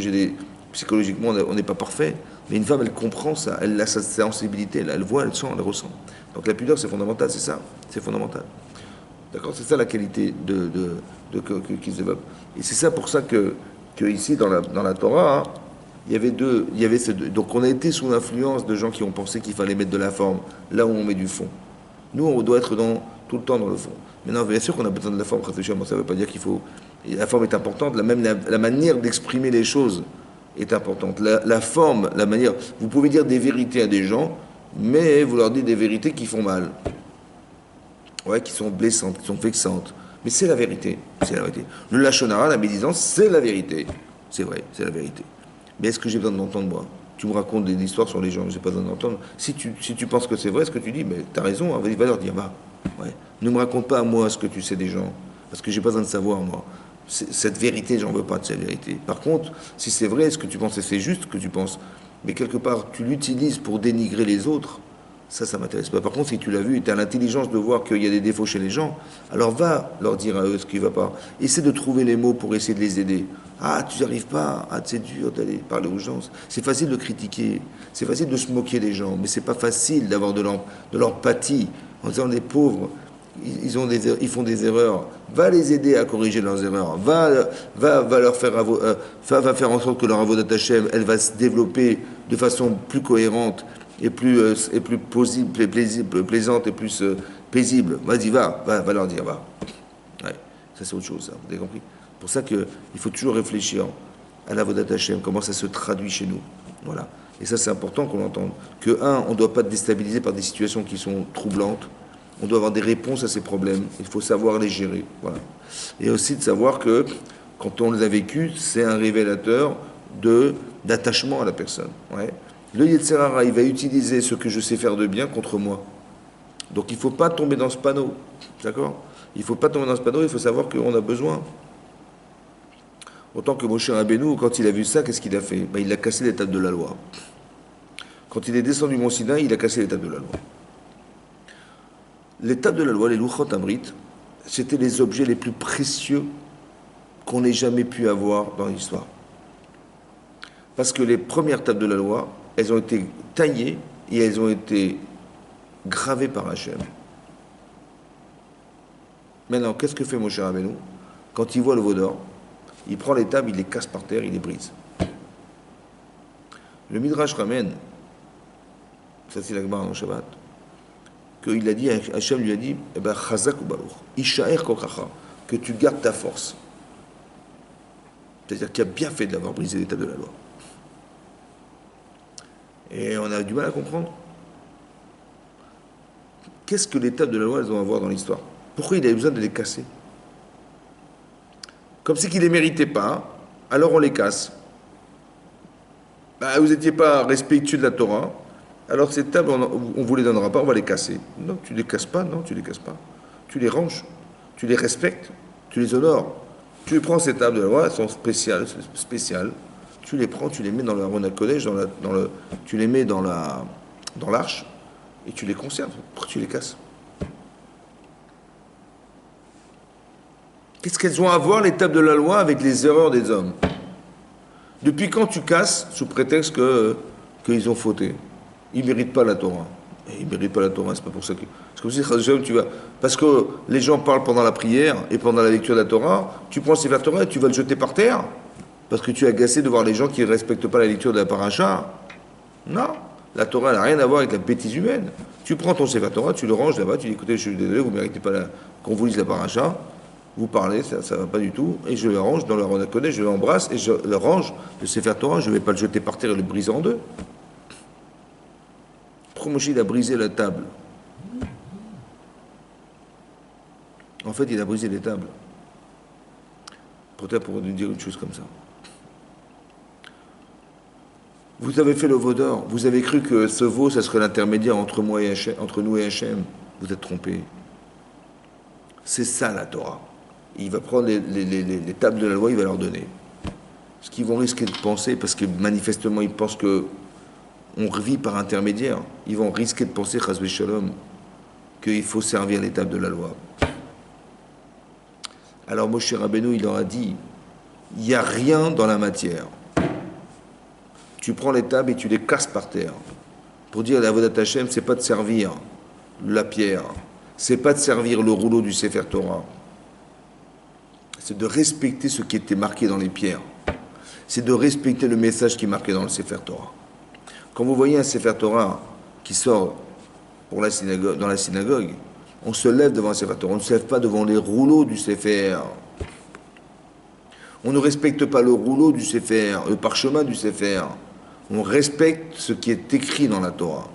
psychologiquement, on n'est pas parfait, mais une femme, elle comprend ça, elle a sa sensibilité, elle voit, elle sent, elle ressent. Donc, la pudeur, c'est fondamental, c'est ça, c'est fondamental. D'accord? C'est ça la qualité qui se développe. Et c'est ça pour ça que ici, dans la Torah, hein, il y avait ces deux. Donc on a été sous l'influence de gens qui ont pensé qu'il fallait mettre de la forme là où on met du fond. Nous, on doit être tout le temps dans le fond. Maintenant, bien sûr qu'on a besoin de la forme, ça ne veut pas dire qu'il faut... La forme est importante, la manière d'exprimer les choses est importante. La forme, la manière... Vous pouvez dire des vérités à des gens, mais vous leur dites des vérités qui font mal. Ouais, qui sont blessantes, qui sont vexantes. Mais c'est la vérité. C'est la vérité. Le lashon hara, la médisance, c'est la vérité. C'est vrai, c'est la vérité. Mais est-ce que j'ai besoin d'entendre, moi? Tu me racontes des histoires sur les gens, je n'ai pas besoin d'entendre. Si tu penses que c'est vrai ce que tu dis, mais tu as raison, hein, vas-y, va leur dire, va. Ouais. Ne me raconte pas à moi ce que tu sais des gens, parce que j'ai pas besoin de savoir, moi. Cette vérité, j'en veux pas de cette vérité. Par contre, si c'est vrai, ce que tu penses, c'est juste ce que tu penses, mais quelque part, tu l'utilises pour dénigrer les autres, ça m'intéresse pas. Par contre, si tu l'as vu et tu as l'intelligence de voir qu'il y a des défauts chez les gens, alors va leur dire à eux ce qui ne va pas. Essaie de trouver les mots pour essayer de les aider. Ah, tu n'y arrives pas. Ah, c'est dur d'aller parler aux gens. C'est facile de critiquer. C'est facile de se moquer des gens. Mais c'est pas facile d'avoir de l'empathie en disant les pauvres, ils font des erreurs. Va les aider à corriger leurs erreurs. Va leur faire va faire en sorte que leur avodat Hashem, elle va se développer de façon plus cohérente et plus possible, plaisante et plus paisible. Vas-y, va leur dire, va. Ouais, ça c'est autre chose, ça, vous avez compris? C'est pour ça qu'il faut toujours réfléchir à la Vodat Hashem, comment ça se traduit chez nous. Voilà. Et ça c'est important qu'on l'entende. Que, on ne doit pas être déstabilisé par des situations qui sont troublantes. On doit avoir des réponses à ces problèmes. Il faut savoir les gérer. Voilà. Et aussi de savoir que, quand on les a vécus, c'est un révélateur d'attachement à la personne. Ouais. Le Yetzer Hara, il va utiliser ce que je sais faire de bien contre moi. Donc il ne faut pas tomber dans ce panneau. D'accord? Il ne faut pas tomber dans ce panneau, il faut savoir qu'on a besoin. Autant que Moshe Rabbeinu, quand il a vu ça, qu'est-ce qu'il a fait? Il a cassé les tables de la loi. Quand il est descendu du mont Sinaï, il a cassé les tables de la loi. Les tables de la loi, les Luchot Amrit, c'était les objets les plus précieux qu'on ait jamais pu avoir dans l'histoire. Parce que les premières tables de la loi, elles ont été taillées et elles ont été gravées par Hachem. Maintenant, qu'est-ce que fait Moshe Rabbeinu? Quand il voit le veau d'or, il prend les tables, il les casse par terre, il les brise. Le Midrash ramène, ça c'est la Gemara dans Shabbat, qu'il a dit, Hachem lui a dit, Chazak ou Baruch, Ishaer Kochacha, que tu gardes ta force. C'est-à-dire qu'il a bien fait d'avoir brisé les tables de la loi. Et on a du mal à comprendre. Qu'est-ce que les tables de la loi, elles vont avoir dans l'histoire? Pourquoi il avait besoin de les casser? Comme si qu'il ne les méritait pas, alors on les casse. Vous n'étiez pas respectueux de la Torah, alors ces tables, on ne vous les donnera pas, on va les casser. Non, tu ne les casses pas, non, tu ne les casses pas. Tu les ranges, tu les respectes, tu les honores. Tu prends ces tables de la loi, elles sont spéciales. Tu les prends, tu les mets dans le Aron HaKodesh, tu les mets dans l'arche, et tu les conserves. Pourquoi tu les casses? Qu'est-ce qu'elles ont à voir, les tables de la loi, avec les erreurs des hommes? Depuis quand tu casses sous prétexte qu'ils ont fauté? Ils ne méritent pas la Torah. Et ils ne méritent pas la Torah, c'est pas pour ça que. C'est comme si tu vas. Parce que les gens parlent pendant la prière et pendant la lecture de la Torah, tu prends le Sefer Torah et tu vas le jeter par terre. Parce que tu es agacé de voir les gens qui ne respectent pas la lecture de la paracha. Non. La Torah n'a rien à voir avec la bêtise humaine. Tu prends ton Sefer Torah, tu le ranges là-bas, tu dis écoutez, je suis désolé, vous ne méritez pas qu'on vous lise la paracha. Vous parlez, ça ne va pas du tout, et je le range dans le Ronakoné, je l'embrasse et je le range, le Sefer Torah, je ne vais pas le jeter par terre et le briser en deux. Pourquoi Moshe il a brisé la table? En fait, il a brisé les tables. Peut-être pour nous dire une chose comme ça. Vous avez fait le veau d'or, vous avez cru que ce veau, ça serait l'intermédiaire entre moi et Hachem, entre nous et Hachem. Vous êtes trompés. C'est ça la Torah. Il va prendre les tables de la loi, il va leur donner. Ce qu'ils vont risquer de penser, parce que manifestement ils pensent que on vit par intermédiaire, ils vont risquer de penser, Chas v'Shalom, qu'il faut servir les tables de la loi. Alors Moshe Rabbeinu, il leur a dit, il n'y a rien dans la matière. Tu prends les tables et tu les casses par terre. Pour dire la Avodat Hashem, c'est pas de servir la pierre, c'est pas de servir le rouleau du Sefer Torah. C'est de respecter ce qui était marqué dans les pierres. C'est de respecter le message qui est marqué dans le Sefer Torah. Quand vous voyez un Sefer Torah qui sort pour la synagogue, dans la synagogue, on se lève devant un Sefer Torah, on ne se lève pas devant les rouleaux du Sefer. On ne respecte pas le rouleau du Sefer, le parchemin du Sefer. On respecte ce qui est écrit dans la Torah.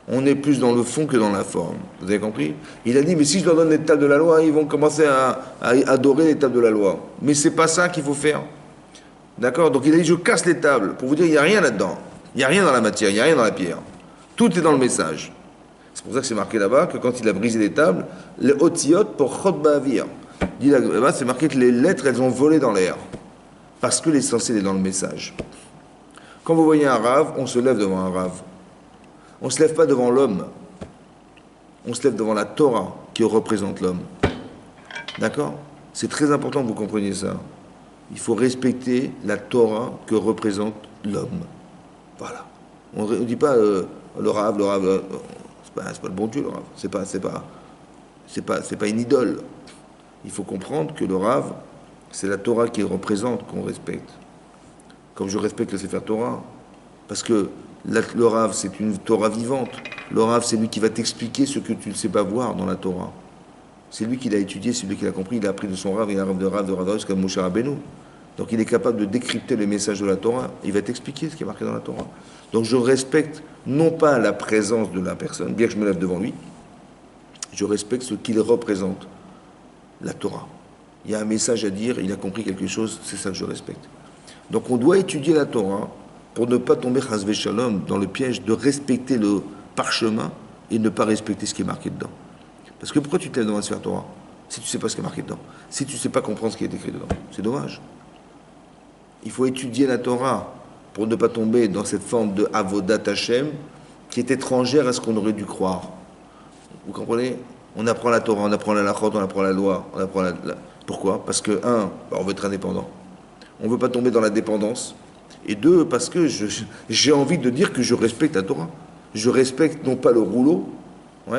On est plus dans le fond que dans la forme. Vous avez compris? Il a dit, mais si je leur donne les tables de la loi, ils vont commencer à adorer les tables de la loi. Mais c'est pas ça qu'il faut faire. D'accord? Donc il a dit, je casse les tables, pour vous dire, il n'y a rien là-dedans. Il n'y a rien dans la matière, il n'y a rien dans la pierre. Tout est dans le message. C'est pour ça que c'est marqué là-bas que quand il a brisé les tables, les otiyot pour chot ba'avir. Là-bas, c'est marqué que les lettres, elles ont volé dans l'air. Parce que l'essentiel est dans le message. Quand vous voyez un rave, on se lève devant un rave. On ne se lève pas devant l'homme. On se lève devant la Torah qui représente l'homme. D'accord? C'est très important que vous compreniez ça. Il faut respecter la Torah que représente l'homme. Voilà. On ne dit pas le rave, c'est pas le bon Dieu, le rave. C'est pas une idole. Il faut comprendre que le rave, c'est la Torah qui représente qu'on respecte. Comme je respecte le Sefer Torah. Parce que le rave, c'est une Torah vivante. Le rave, c'est lui qui va t'expliquer ce que tu ne sais pas voir dans la Torah. C'est lui qui l'a étudié, c'est lui qui l'a compris. Il a appris de son rave, il a un rave de rave, comme Moshe Rabbeinu. Donc il est capable de décrypter le message de la Torah. Il va t'expliquer ce qui est marqué dans la Torah. Donc je respecte non pas la présence de la personne, bien que je me lève devant lui, je respecte ce qu'il représente, la Torah. Il y a un message à dire, il a compris quelque chose, c'est ça que je respecte. Donc on doit étudier la Torah pour ne pas tomber, chas v'shalom, dans le piège de respecter le parchemin et ne pas respecter ce qui est marqué dedans. Parce que pourquoi tu te lèves devant un Sefer Torah si tu ne sais pas ce qui est marqué dedans, si tu ne sais pas comprendre ce qui est écrit dedans? C'est dommage. Il faut étudier la Torah pour ne pas tomber dans cette forme de avodat Hashem qui est étrangère à ce qu'on aurait dû croire. Vous comprenez? On apprend la Torah, on apprend la lachot, on apprend la loi, on apprend Pourquoi? Parce que, on veut être indépendant. On ne veut pas tomber dans la dépendance. Et deux, parce que j'ai envie de dire que je respecte la Torah. Je respecte non pas le rouleau,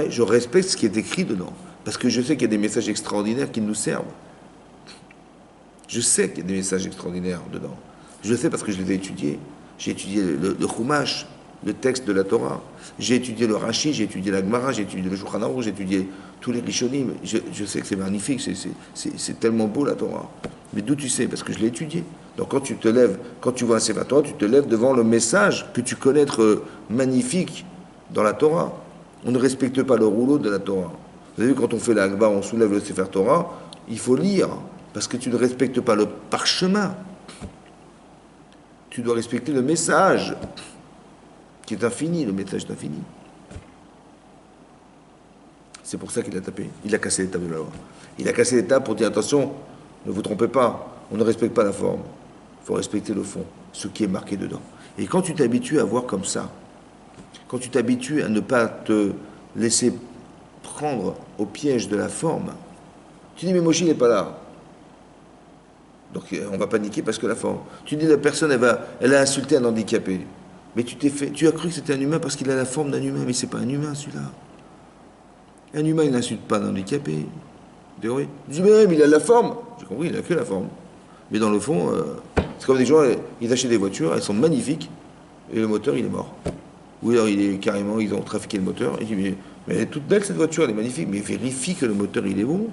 je respecte ce qui est écrit dedans. Parce que je sais qu'il y a des messages extraordinaires qui nous servent. Je sais qu'il y a des messages extraordinaires dedans. Je sais parce que je les ai étudiés. J'ai étudié le Chumash, le texte de la Torah. J'ai étudié le Rashi, j'ai étudié la Gemara, j'ai étudié le Shulchan Aruch, j'ai étudié tous les Rishonim. Je sais que c'est magnifique, c'est tellement beau la Torah. Mais d'où tu sais? Parce que je l'ai étudié. Donc quand tu te lèves, quand tu vois un Sefer Torah, tu te lèves devant le message que tu connais être magnifique dans la Torah. On ne respecte pas le rouleau de la Torah. Vous avez vu, quand on fait la Akbar, on soulève le Sefer Torah, il faut lire, parce que tu ne respectes pas le parchemin. Tu dois respecter le message, qui est infini, le message est infini. C'est pour ça qu'il a tapé. Il a cassé les tables de la loi. Il a cassé les tables pour dire, attention, ne vous trompez pas, on ne respecte pas la forme. Il faut respecter le fond, ce qui est marqué dedans. Et quand tu t'habitues à voir comme ça, quand tu t'habitues à ne pas te laisser prendre au piège de la forme, tu dis, mais Moshe n'est pas là. Donc on va paniquer parce que la forme. Tu dis la personne, elle a insulté un handicapé. Mais tu as cru que c'était un humain parce qu'il a la forme d'un humain, mais c'est pas un humain celui-là. Un humain, il n'insulte pas un handicapé. Oui. Je dis, mais il a la forme. J'ai compris, il a que la forme. Mais dans le fond, c'est comme des gens, ils achètent des voitures, elles sont magnifiques, et le moteur, il est mort. Ou alors, il est carrément, ils ont trafiqué le moteur. Et je dis, mais elle est toute belle cette voiture, elle est magnifique, mais vérifie que le moteur, il est bon.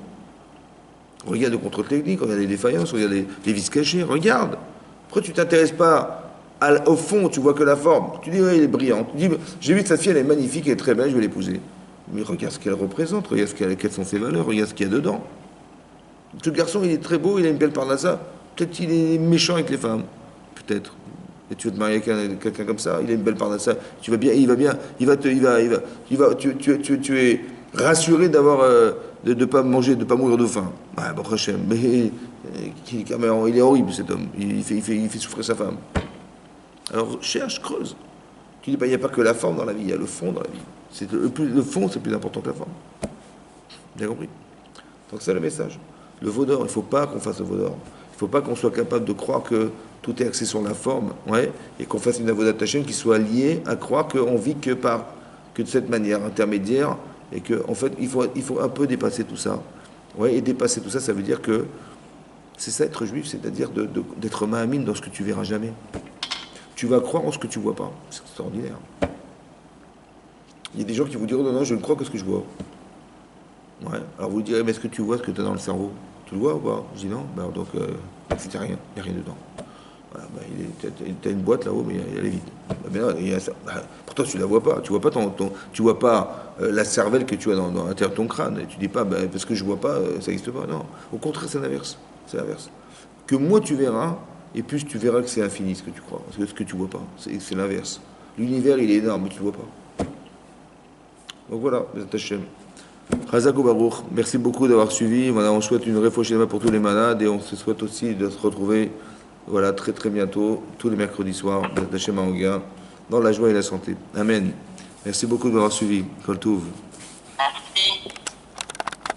Regarde le contrôle technique, regarde les défaillances, regarde les vis cachées, regarde. Pourquoi tu t'intéresses pas au fond, tu vois que la forme. Tu dis, ouais, elle est brillante. Tu dis, j'ai vu que cette fille, elle est magnifique, elle est très belle, je vais l'épouser. Mais regarde ce qu'elle représente, regarde quelles sont ses valeurs, regarde ce qu'il y a dedans. Ce garçon, il est très beau, il a une belle parnassa. Peut-être qu'il est méchant avec les femmes. Peut-être. Et tu veux te marier avec quelqu'un comme ça, il a une belle parnassa. Tu vas bien, tu es rassuré d'avoir, de pas manger, de pas mourir de faim. Ah, bon, Hachem. Mais il est horrible cet homme. Il fait souffrir sa femme. Alors cherche, creuse. Tu dis pas, il n'y a pas que la forme dans la vie, il y a le fond dans la vie. Le fond, c'est plus important que la forme. Bien compris. Donc c'est le message. Le veau d'or, il ne faut pas qu'on fasse le veau d'or. Il ne faut pas qu'on soit capable de croire que tout est axé sur la forme, ouais, et qu'on fasse une avodat Hashem qui soit liée à croire qu'on vit que de cette manière intermédiaire, et que en fait il faut un peu dépasser tout ça. Ouais, et dépasser tout ça, ça veut dire que c'est ça être juif, c'est-à-dire d'être ma'amine dans ce que tu verras jamais. Tu vas croire en ce que tu vois pas. C'est extraordinaire. Il y a des gens qui vous diront non, je ne crois que ce que je vois. Ouais. Alors vous direz, mais est-ce que tu vois ce que tu as dans le cerveau? Tu le vois ou pas? Je dis non, ben donc c'est rien, il n'y a rien dedans. Voilà, ben, t'as une boîte là-haut, mais elle est vide. Ben, pourtant tu la vois pas, tu vois pas tu vois pas la cervelle que tu as dans l'intérieur de ton crâne. Et tu dis pas, ben, parce que je vois pas, ça n'existe pas. Non, au contraire, c'est l'inverse. C'est l'inverse. Que moi tu verras, et plus tu verras que c'est infini ce que tu crois, parce que ce que tu vois pas, c'est l'inverse. L'univers il est énorme, mais tu le vois pas. Donc voilà, Hashem. Chazak ou Baruch, merci beaucoup d'avoir suivi. Voilà, on souhaite une réfouche pour tous les malades et on se souhaite aussi de se retrouver voilà, très très bientôt, tous les mercredis soirs, dans la joie et la santé. Amen. Merci beaucoup d'avoir suivi. Kol Tov.